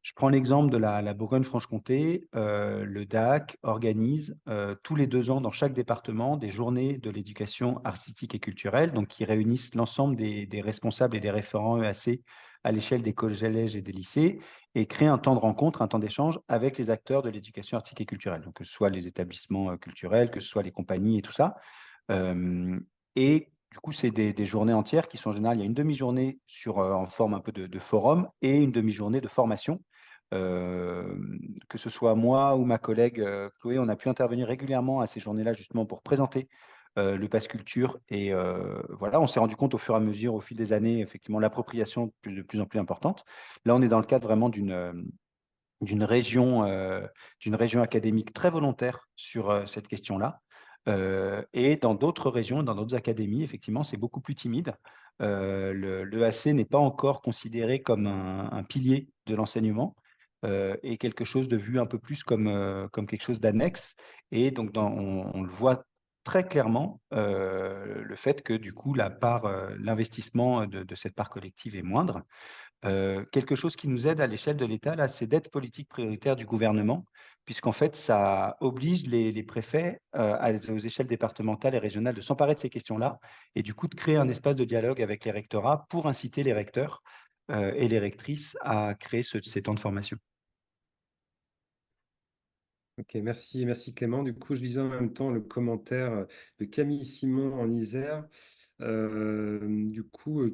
je prends l'exemple de la Bourgogne-Franche-Comté. Le DAC organise tous les 2 ans dans chaque département des journées de l'éducation artistique et culturelle, donc qui réunissent l'ensemble des responsables et des référents EAC à l'échelle des collèges et des lycées et créent un temps de rencontre, un temps d'échange avec les acteurs de l'éducation artistique et culturelle, donc que ce soit les établissements culturels, que ce soit les compagnies et tout ça. Et du coup, c'est des journées entières qui sont en général, il y a une demi-journée en forme un peu de forum et une demi-journée de formation. Que ce soit moi ou ma collègue Chloé, on a pu intervenir régulièrement à ces journées-là justement pour présenter le Pass Culture. Et voilà, on s'est rendu compte au fur et à mesure, au fil des années, effectivement, l'appropriation de plus en plus importante. Là, on est dans le cadre vraiment d'une région académique très volontaire sur cette question-là. Et dans d'autres régions, dans d'autres académies, effectivement, c'est beaucoup plus timide. L'EAC n'est pas encore considéré comme un pilier de l'enseignement et quelque chose de vu un peu plus comme quelque chose d'annexe. Et donc, on le voit très clairement, le fait que du coup, l'investissement de cette part collective est moindre. Quelque chose qui nous aide à l'échelle de l'État, là, c'est d'être politique prioritaire du gouvernement, puisqu'en fait, ça oblige les préfets aux échelles départementales et régionales de s'emparer de ces questions-là et du coup de créer un espace de dialogue avec les rectorats pour inciter les recteurs et les rectrices à créer ces temps de formation. Ok, merci Clément. Du coup, je lisais en même temps le commentaire de Camille Simon en Isère,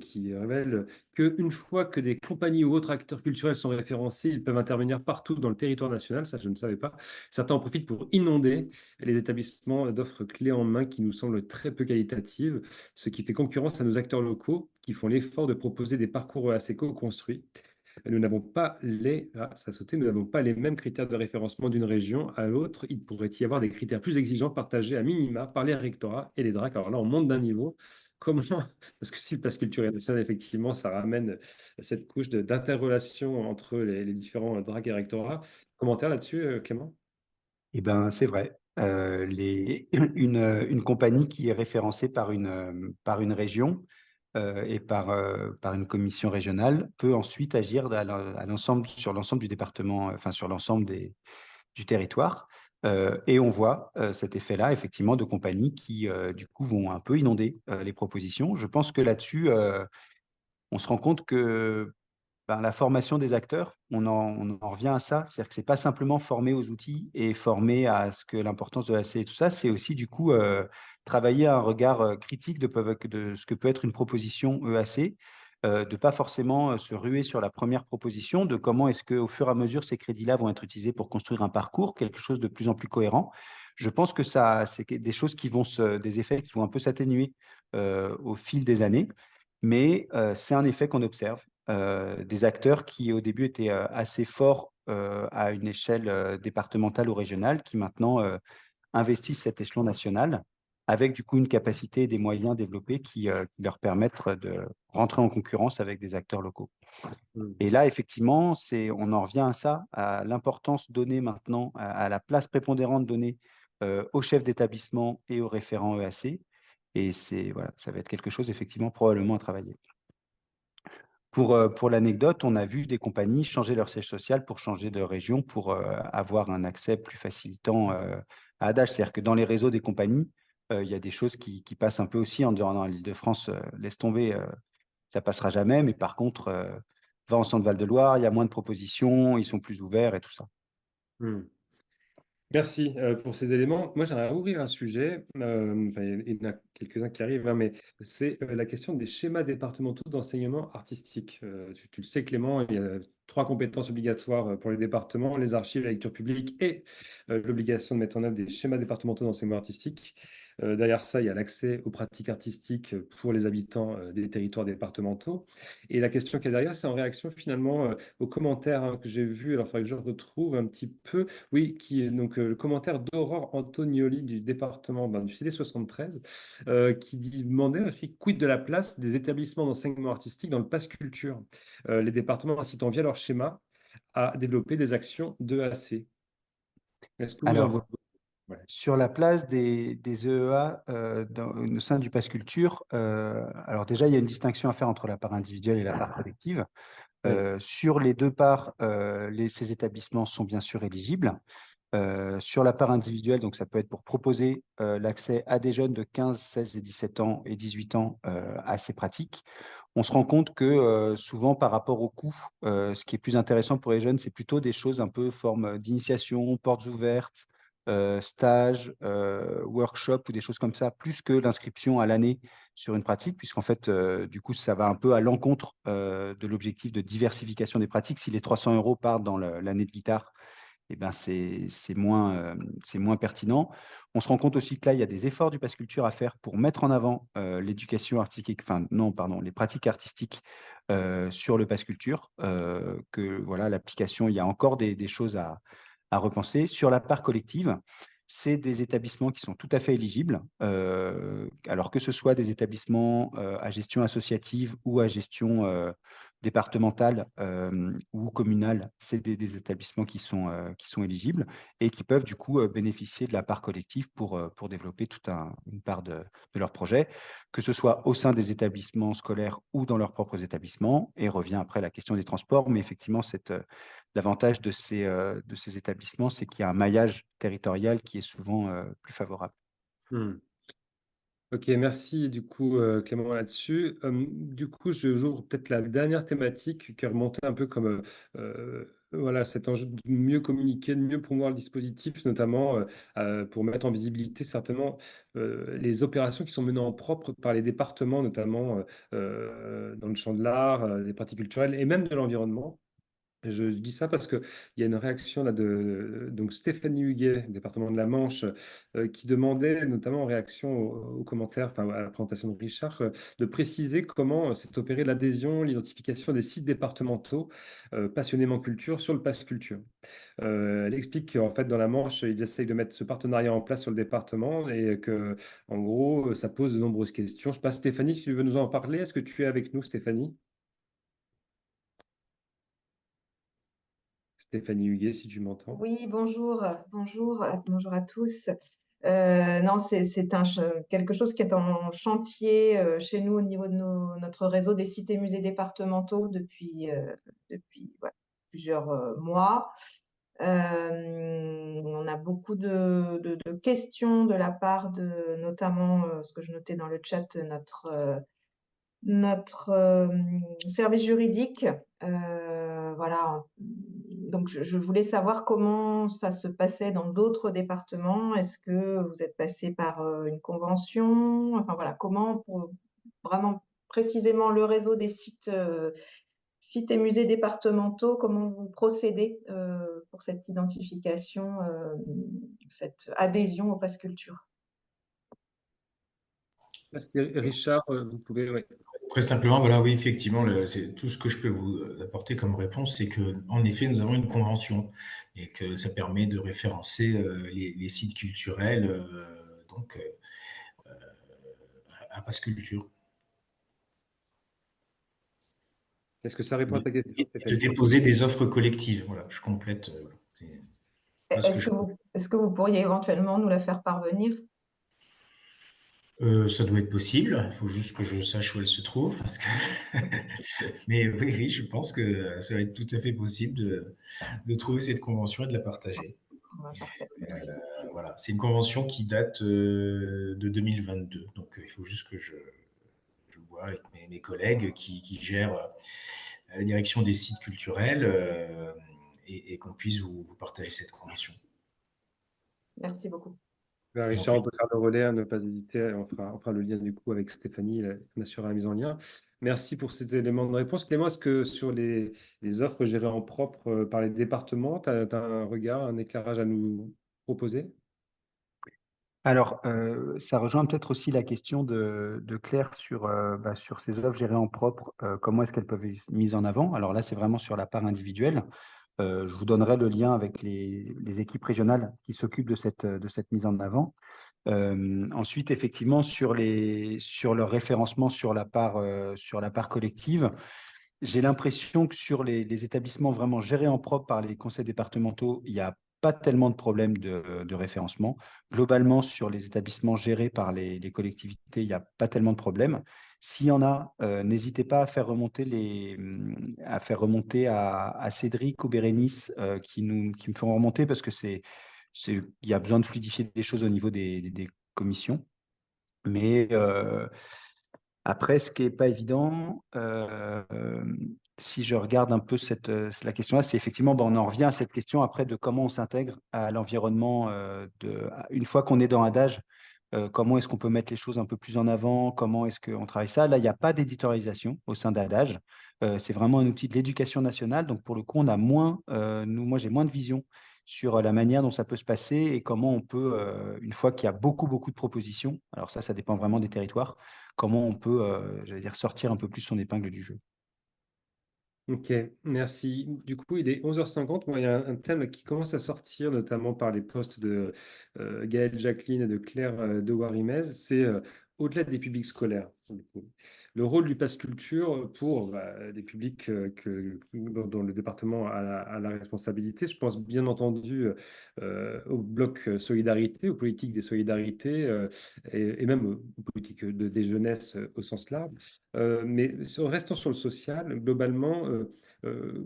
qui révèle qu'une fois que des compagnies ou autres acteurs culturels sont référencés, ils peuvent intervenir partout dans le territoire national. Ça, je ne savais pas. Certains en profitent pour inonder les établissements d'offres clés en main qui nous semblent très peu qualitatives, ce qui fait concurrence à nos acteurs locaux qui font l'effort de proposer des parcours assez co-construits. Nous n'avons pas nous n'avons pas les mêmes critères de référencement d'une région à l'autre. Il pourrait y avoir des critères plus exigeants partagés à minima par les rectorats et les DRAC. Alors là, on monte d'un niveau. Comment? Parce que si le pass culturel national, effectivement, ça ramène cette couche d'interrelation entre les différents DRAC et rectorats. Commentaire là-dessus, Clément? Eh ben, c'est vrai. Une compagnie qui est référencée par une région et par une commission régionale peut ensuite agir sur l'ensemble du département, enfin sur l'ensemble du territoire. Et on voit cet effet-là, effectivement, de compagnies qui, du coup, vont un peu inonder les propositions. Je pense que là-dessus, on se rend compte que la formation des acteurs, on en revient à ça. C'est-à-dire que ce n'est pas simplement former aux outils et former à ce que l'importance de l'AC et tout ça, c'est aussi du coup travailler à un regard critique de ce que peut être une proposition EAC, de ne pas forcément se ruer sur la première proposition, de comment est-ce qu'au fur et à mesure, ces crédits-là vont être utilisés pour construire un parcours, quelque chose de plus en plus cohérent. Je pense que c'est des choses des effets qui vont un peu s'atténuer au fil des années, mais c'est un effet qu'on observe. Des acteurs qui au début étaient assez forts à une échelle départementale ou régionale, qui maintenant investissent cet échelon national, avec du coup une capacité et des moyens développés qui leur permettent de rentrer en concurrence avec des acteurs locaux. Et là, effectivement, on en revient à ça, à l'importance donnée maintenant, à la place prépondérante donnée aux chefs d'établissement et aux référents EAC. Et voilà, ça va être quelque chose effectivement probablement à travailler. Pour l'anecdote, on a vu des compagnies changer leur siège social pour changer de région, pour avoir un accès plus facilitant à Adage. C'est-à-dire que dans les réseaux des compagnies, il y a des choses qui passent un peu aussi en disant: «Non, l'Île-de-France, laisse tomber, ça passera jamais». Mais par contre, va en Centre Val de Loire, il y a moins de propositions, ils sont plus ouverts et tout ça. Mmh. Merci, pour ces éléments. Moi, j'aimerais ouvrir un sujet, enfin, il y en a quelques-uns qui arrivent, hein, mais c'est, la question des schémas départementaux d'enseignement artistique. Tu le sais, Clément, il y a 3 compétences obligatoires, pour les départements: les archives, la lecture publique et l'obligation de mettre en œuvre des schémas départementaux d'enseignement artistique. Derrière ça, il y a l'accès aux pratiques artistiques, pour les habitants, des territoires départementaux, et la question qui est derrière, c'est en réaction finalement, aux commentaires, hein, que j'ai vus. Alors il faudrait que je retrouve un petit peu. Oui, qui est donc le commentaire d'Aurore Antonioli du département du CD 73, qui demandait aussi quid de la place des établissements d'enseignement artistique dans le pass culture, les départements incitant via leur schéma à développer des actions d'EAC. Est-ce que vous en Alors, voyez? Ouais. sur la place des EEA au sein du pass culture, alors déjà, il y a une distinction à faire entre la part individuelle et la part collective. Oui. Sur les 2 parts, ces établissements sont bien sûr éligibles. Sur la part individuelle, donc ça peut être pour proposer l'accès à des jeunes de 15, 16 et 17 ans et 18 ans à ces pratiques. On se rend compte que souvent par rapport au coût, ce qui est plus intéressant pour les jeunes, c'est plutôt des choses un peu forme d'initiation, portes ouvertes, stages, workshops ou des choses comme ça, plus que l'inscription à l'année sur une pratique, puisqu'en fait, du coup, ça va un peu à l'encontre de l'objectif de diversification des pratiques. Si les 300 € partent dans l'année de guitare, eh ben, c'est moins pertinent. On se rend compte aussi que là, il y a des efforts du Pass Culture à faire pour mettre en avant l'éducation artistique, enfin non, pardon, les pratiques artistiques sur le Pass Culture, que voilà, l'application, il y a encore des choses à repenser. Sur la part collective, c'est des établissements qui sont tout à fait éligibles, alors que ce soit des établissements à gestion associative ou à gestion départementale ou communale, c'est des établissements qui sont éligibles et qui peuvent du coup bénéficier de la part collective pour développer toute une part de leur projet, que ce soit au sein des établissements scolaires ou dans leurs propres établissements. Et revient après la question des transports, mais effectivement, l'avantage de ces établissements, c'est qu'il y a un maillage territorial qui est souvent plus favorable. Mmh. Ok, merci du coup Clément là-dessus. Du coup, j'ouvre peut-être la dernière thématique qui remontait un peu comme voilà, cet enjeu de mieux communiquer, de mieux promouvoir le dispositif, notamment pour mettre en visibilité certainement les opérations qui sont menées en propre par les départements, notamment dans le champ de l'art, des pratiques culturelles et même de l'environnement. Je dis ça parce qu'il y a une réaction là de donc Stéphanie Huguet, département de la Manche, qui demandait, notamment en réaction aux commentaires, enfin à la présentation de Richard, de préciser comment s'est opérée l'adhésion, l'identification des sites départementaux passionnément culture sur le Pass Culture. Elle explique qu'en fait, dans la Manche, ils essayent de mettre ce partenariat en place sur le département et que, en gros, ça pose de nombreuses questions. Je passe Stéphanie, si tu veux nous en parler. Est-ce que tu es avec nous, Stéphanie? Stéphanie Huguet, si tu m'entends. Oui, bonjour, bonjour, bonjour à tous. Non, c'est quelque chose qui est en chantier chez nous au niveau de notre réseau des sites et musées départementaux depuis ouais, plusieurs mois. On a beaucoup de questions de la part de notamment ce que je notais dans le chat, notre service juridique. Voilà. Donc, je voulais savoir comment ça se passait dans d'autres départements. Est-ce que vous êtes passé par une convention? Enfin, voilà, comment pour vraiment précisément le réseau des sites et musées départementaux, comment vous procédez pour cette identification, cette adhésion au Pass Culture? Richard, vous pouvez. Ouais. Très simplement, voilà, oui, effectivement, c'est tout ce que je peux vous apporter comme réponse, c'est que, en effet, nous avons une convention et que ça permet de référencer les sites culturels, donc à Pass Culture. Est-ce que ça répond à ta question, Et de Stéphanie? déposer des offres collectives. Voilà, je complète. C'est pas ce que Est-ce que vous pourriez éventuellement nous la faire parvenir? Ça doit être possible, il faut juste que je sache où elle se trouve parce que mais oui, je pense que ça va être tout à fait possible de trouver cette convention et de la partager. Parfait, merci. Voilà, c'est une convention qui date, de 2022, donc il faut juste que je vois avec mes collègues qui gèrent, la direction des sites culturels, et qu'on puisse vous partager cette convention. Merci beaucoup. Ben, Je vous en Richard, on prie. peut faire le relais, ne pas hésiter. On fera le lien du coup avec Stéphanie, on assurera la mise en lien. Merci pour cet élément de réponse. Clément, est-ce que sur les offres gérées en propre par les départements, tu as un regard, un éclairage à nous proposer? Alors, ça rejoint peut-être aussi la question de Claire sur ces offres gérées en propre, comment est-ce qu'elles peuvent être mises en avant? Alors là, c'est vraiment sur la part individuelle. Je vous donnerai le lien avec les équipes régionales qui s'occupent de cette mise en avant. Ensuite, effectivement, sur leur référencement sur la part collective, j'ai l'impression que sur les établissements vraiment gérés en propre par les conseils départementaux, il n'y a pas tellement de problèmes de référencement. Globalement, sur les établissements gérés par les collectivités, il n'y a pas tellement de problèmes. S'il y en a, n'hésitez pas à faire remonter à Cédric ou Bérénice qui me feront remonter parce que il y a besoin de fluidifier des choses au niveau des commissions. Mais après, ce qui n'est pas évident, si je regarde un peu la question-là, c'est effectivement, on en revient à cette question après de comment on s'intègre à l'environnement. Une fois qu'on est dans Adage, comment est-ce qu'on peut mettre les choses un peu plus en avant? Comment est-ce qu'on travaille ça? Là, il n'y a pas d'éditorialisation au sein d'Adage. C'est vraiment un outil de l'éducation nationale. Donc, pour le coup, on a moins, moi, j'ai moins de vision sur la manière dont ça peut se passer et comment on peut, une fois qu'il y a beaucoup, beaucoup de propositions, alors ça dépend vraiment des territoires, comment on peut, j'allais dire, sortir un peu plus son épingle du jeu. Ok, merci. Du coup, il est 11h50. Moi, il y a un thème qui commence à sortir, notamment par les posts de Gaëlle Jacqueline et de Claire de Warimez. C'est au-delà des publics scolaires. Du coup. Le rôle du pass culture pour les publics dont le département a la responsabilité. Je pense bien entendu au bloc solidarité, aux politiques des solidarités et même aux politiques des jeunesses au sens large. Mais restant sur le social, globalement,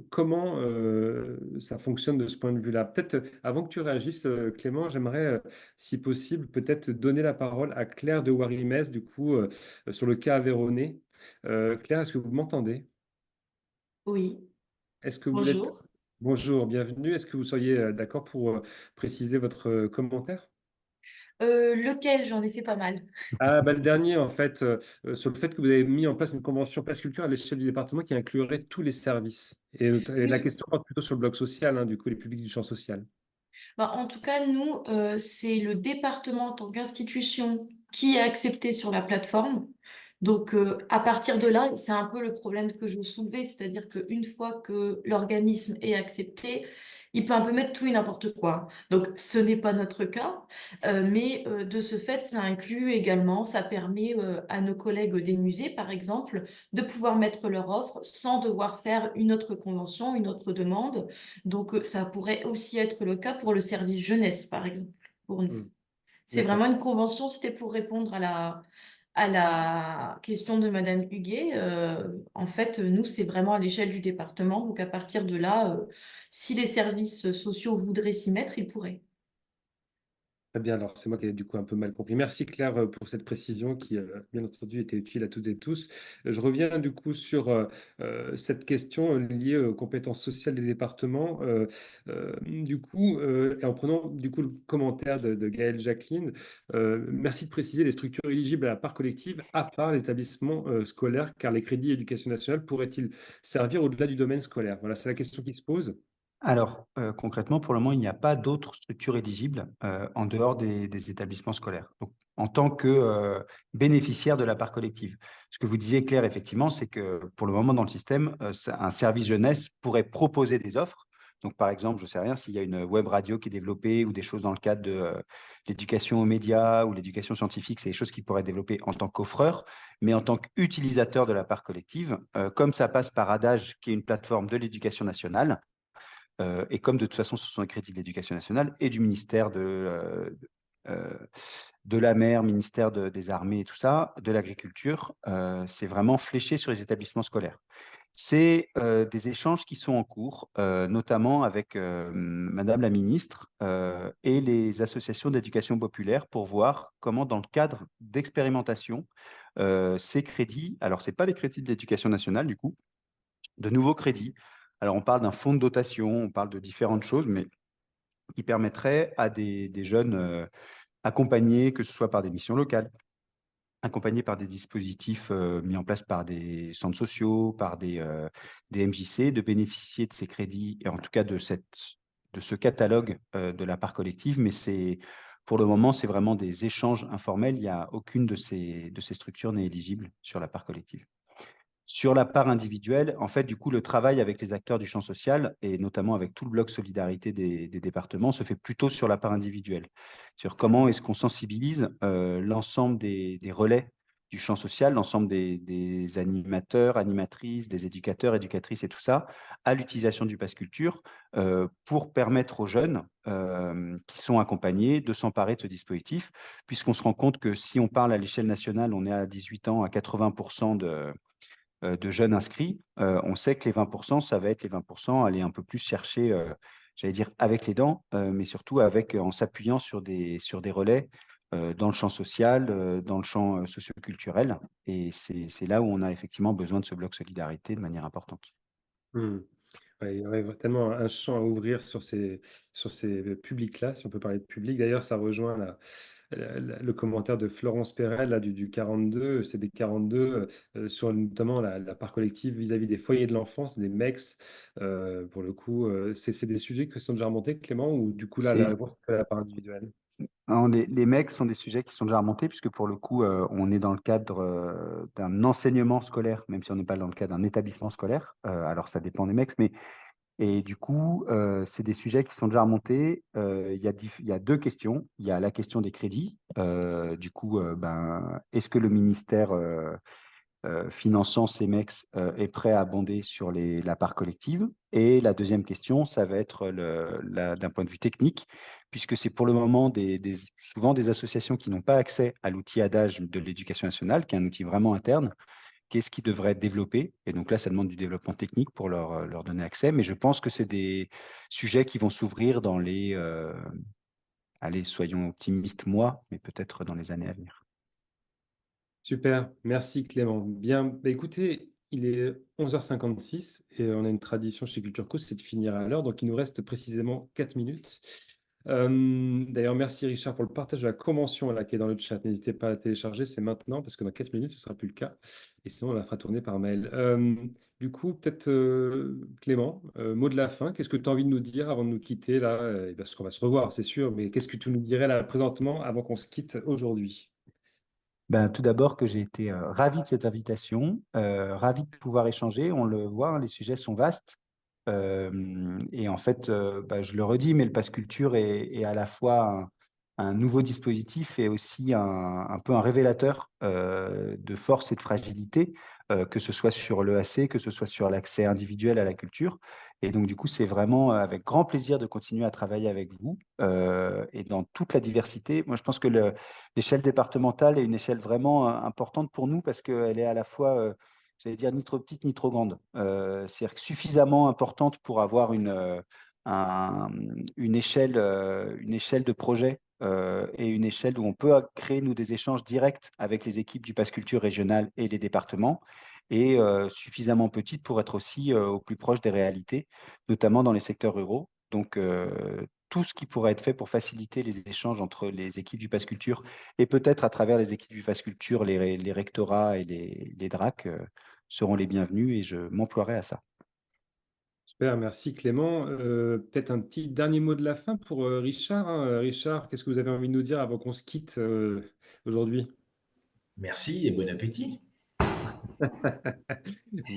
comment ça fonctionne de ce point de vue-là? Peut-être, avant que tu réagisses, Clément, j'aimerais, si possible, peut-être donner la parole à Claire de Warimez, du coup, sur le cas Aveyronais. Claire, est-ce que vous m'entendez? Oui, Est-ce que vous êtes... bonjour. Bonjour, bienvenue. Est-ce que vous seriez d'accord pour préciser votre commentaire? Lequel? J'en ai fait pas mal. Ah, le dernier, en fait, sur le fait que vous avez mis en place une convention Pass Culture à l'échelle du département qui inclurait tous les services. Et la Oui. question porte plutôt sur le bloc social, hein, du coup, les publics du champ social. En tout cas, nous, c'est le département en tant qu'institution qui est accepté sur la plateforme. Donc, à partir de là, c'est un peu le problème que je soulevais, c'est-à-dire qu'une fois que l'organisme est accepté, il peut un peu mettre tout et n'importe quoi. Donc, ce n'est pas notre cas, mais de ce fait, ça inclut également, ça permet à nos collègues des musées, par exemple, de pouvoir mettre leur offre sans devoir faire une autre convention, une autre demande. Donc, ça pourrait aussi être le cas pour le service jeunesse, par exemple, pour nous. Hmm, C'est d'accord. vraiment une convention, c'était pour répondre à la question de Madame Huguet. En fait, nous, c'est vraiment à l'échelle du département. Donc, à partir de là, si les services sociaux voudraient s'y mettre, ils pourraient. Très bien, alors c'est moi qui ai du coup un peu mal compris. Merci Claire pour cette précision qui, bien entendu, était utile à toutes et tous. Je reviens du coup sur cette question liée aux compétences sociales des départements. Du coup, et en prenant du coup le commentaire de Gaëlle Jacqueline, merci de préciser les structures éligibles à la part collective à part l'établissement scolaire, car les crédits éducation nationale pourraient-ils servir au-delà du domaine scolaire? Voilà, c'est la question qui se pose. Alors, concrètement, pour le moment, il n'y a pas d'autres structures éligibles en dehors des établissements scolaires. Donc, en tant que bénéficiaire de la part collective. Ce que vous disiez, Claire, effectivement, c'est que pour le moment, dans le système, un service jeunesse pourrait proposer des offres. Donc, par exemple, je ne sais rien, s'il y a une web radio qui est développée ou des choses dans le cadre de l'éducation aux médias ou l'éducation scientifique, c'est des choses qui pourraient être développées en tant qu'offreur, mais en tant qu'utilisateur de la part collective, comme ça passe par Adage, qui est une plateforme de l'éducation nationale. Et comme de toute façon, ce sont les crédits de l'éducation nationale et du ministère de la mer, ministère des Armées et tout ça, de l'Agriculture, c'est vraiment fléché sur les établissements scolaires. C'est des échanges qui sont en cours, notamment avec Madame la ministre et les associations d'éducation populaire pour voir comment, dans le cadre d'expérimentation, ces crédits, alors ce n'est pas les crédits de l'éducation nationale du coup, de nouveaux crédits. Alors on parle d'un fonds de dotation, on parle de différentes choses, mais qui permettraient à des jeunes accompagnés, que ce soit par des missions locales, accompagnés par des dispositifs mis en place par des centres sociaux, par des MJC, de bénéficier de ces crédits, et en tout cas de ce catalogue de la part collective. Mais pour le moment, c'est vraiment des échanges informels. Il n'y a aucune de ces structures n'est éligible sur la part collective. Sur la part individuelle, en fait, du coup, le travail avec les acteurs du champ social, et notamment avec tout le bloc solidarité des départements, se fait plutôt sur la part individuelle. Sur comment est-ce qu'on sensibilise l'ensemble des relais du champ social, l'ensemble des animateurs, animatrices, des éducateurs, éducatrices et tout ça, à l'utilisation du Pass Culture pour permettre aux jeunes qui sont accompagnés de s'emparer de ce dispositif, puisqu'on se rend compte que si on parle à l'échelle nationale, on est à 18 ans à 80% de jeunes inscrits, on sait que les 20%, ça va être les 20%, aller un peu plus chercher, j'allais dire, avec les dents, mais surtout en s'appuyant sur des relais dans le champ social, dans le champ socioculturel. Et c'est là où on a effectivement besoin de ce bloc solidarité de manière importante. Mmh. Ouais, il y aurait tellement un champ à ouvrir sur ces publics-là, si on peut parler de public. D'ailleurs, ça rejoint le commentaire de Florence Perel là, du 42, c'est des 42, sur notamment la part collective vis-à-vis des foyers de l'enfance, des MEX. Pour le coup, c'est des sujets qui sont déjà remontés, Clément, ou du coup là, la C'est réponse est à la part individuelle? Non, les mecs sont des sujets qui sont déjà remontés, puisque pour le coup, on est dans le cadre d'un enseignement scolaire, même si on n'est pas dans le cadre d'un établissement scolaire. Alors, ça dépend des mecs, mais et du coup, c'est des sujets qui sont déjà remontés. Il y a deux questions. Il y a la question des crédits. Du coup, est-ce que le ministère finançant ces MEX est prêt à abonder sur la part collective? Et la deuxième question, ça va être d'un point de vue technique, puisque c'est pour le moment souvent des associations qui n'ont pas accès à l'outil adage de l'éducation nationale, qui est un outil vraiment interne. Qu'est-ce qui devrait être développé? Et donc là, ça demande du développement technique pour leur donner accès. Mais je pense que c'est des sujets qui vont s'ouvrir dans allez, soyons optimistes, mois, mais peut-être dans les années à venir. Super, merci Clément. Bien, bah, écoutez, il est 11h56 et on a une tradition chez Culture Co, c'est de finir à l'heure, donc il nous reste précisément 4 minutes. D'ailleurs, merci Richard pour le partage de la convention là, qui est dans le chat. N'hésitez pas à la télécharger, c'est maintenant, parce que dans 4 minutes, ce ne sera plus le cas. Et sinon, on la fera tourner par mail. Du coup, peut-être Clément, mot de la fin, qu'est-ce que tu as envie de nous dire avant de nous quitter là? Parce qu'on va se revoir, c'est sûr, mais qu'est-ce que tu nous dirais là présentement avant qu'on se quitte aujourd'hui? Tout d'abord que j'ai été ravi de cette invitation, ravi de pouvoir échanger. On le voit, hein, les sujets sont vastes. Et en fait, je le redis, mais le Pass Culture est à la fois un nouveau dispositif et aussi un peu un révélateur de force et de fragilité, que ce soit sur l'EAC, que ce soit sur l'accès individuel à la culture. Et donc, du coup, c'est vraiment avec grand plaisir de continuer à travailler avec vous et dans toute la diversité. Moi, je pense que l'échelle départementale est une échelle vraiment importante pour nous parce qu'elle est à la fois j'allais dire ni trop petite ni trop grande. C'est-à-dire que suffisamment importante pour avoir une échelle de projet et une échelle où on peut créer, nous, des échanges directs avec les équipes du Pass Culture régional et les départements, et suffisamment petite pour être aussi au plus proche des réalités, notamment dans les secteurs ruraux. Donc, tout ce qui pourrait être fait pour faciliter les échanges entre les équipes du Pass Culture et peut-être à travers les équipes du Pass Culture, les rectorats et les DRAC seront les bienvenus et je m'emploierai à ça. Super, merci Clément. Peut-être un petit dernier mot de la fin pour Richard, hein. Richard, qu'est-ce que vous avez envie de nous dire avant qu'on se quitte aujourd'hui? Merci et bon appétit.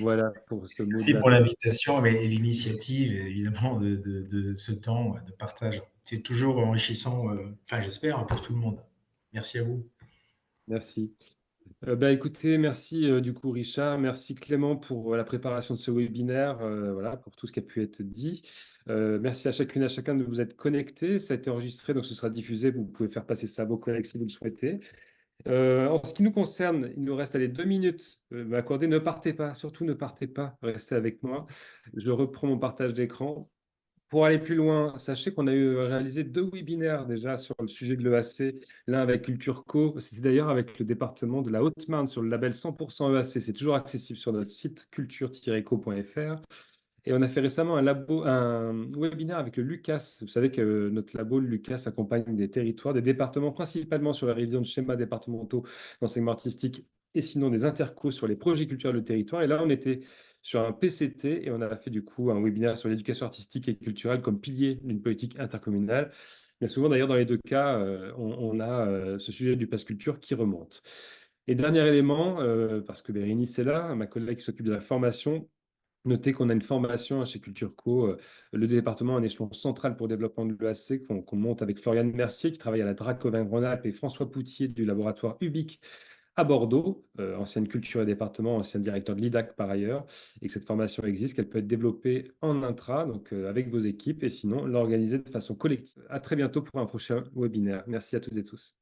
Voilà pour ce mot de Merci la pour fin. l'invitation et l'initiative, évidemment, de ce temps de partage. C'est toujours enrichissant, enfin j'espère, pour tout le monde. Merci à vous. Merci. Écoutez, merci du coup Richard, merci Clément pour la préparation de ce webinaire, voilà, pour tout ce qui a pu être dit. Merci à chacune et à chacun de vous être connectés. Ça a été enregistré, donc ce sera diffusé. Vous pouvez faire passer ça à vos collègues si vous le souhaitez. En ce qui nous concerne, il nous reste 2 minutes accordées. Ne partez pas, surtout ne partez pas, restez avec moi. Je reprends mon partage d'écran. Pour aller plus loin, sachez qu'on a réalisé 2 webinaires déjà sur le sujet de l'EAC, l'un avec Culture-Co, c'était d'ailleurs avec le département de la Haute-Marne sur le label 100% EAC, c'est toujours accessible sur notre site culture-co.fr. Et on a fait récemment un webinaire avec le Lucas. Vous savez que notre labo, le Lucas, accompagne des territoires, des départements, principalement sur la révision de schémas départementaux d'enseignement artistique et sinon des intercos sur les projets culturels de territoire. Et là, on était sur un PCT et on a fait du coup un webinaire sur l'éducation artistique et culturelle comme pilier d'une politique intercommunale. Bien souvent, d'ailleurs, dans les deux cas, on a ce sujet du pass culture qui remonte. Et dernier élément, parce que Bérénice est là, ma collègue qui s'occupe de la formation, notez qu'on a une formation chez Culture-Co, le département, un échelon central pour le développement de l'EAC, qu'on monte avec Floriane Mercier, qui travaille à la DRAC Auvergne-Rhône-Alpes, et François Poutier du laboratoire UBIC à Bordeaux, ancienne culture et département, ancien directeur de l'IDAC par ailleurs, et que cette formation existe, qu'elle peut être développée en intra, donc avec vos équipes, et sinon l'organiser de façon collective. À très bientôt pour un prochain webinaire. Merci à toutes et tous.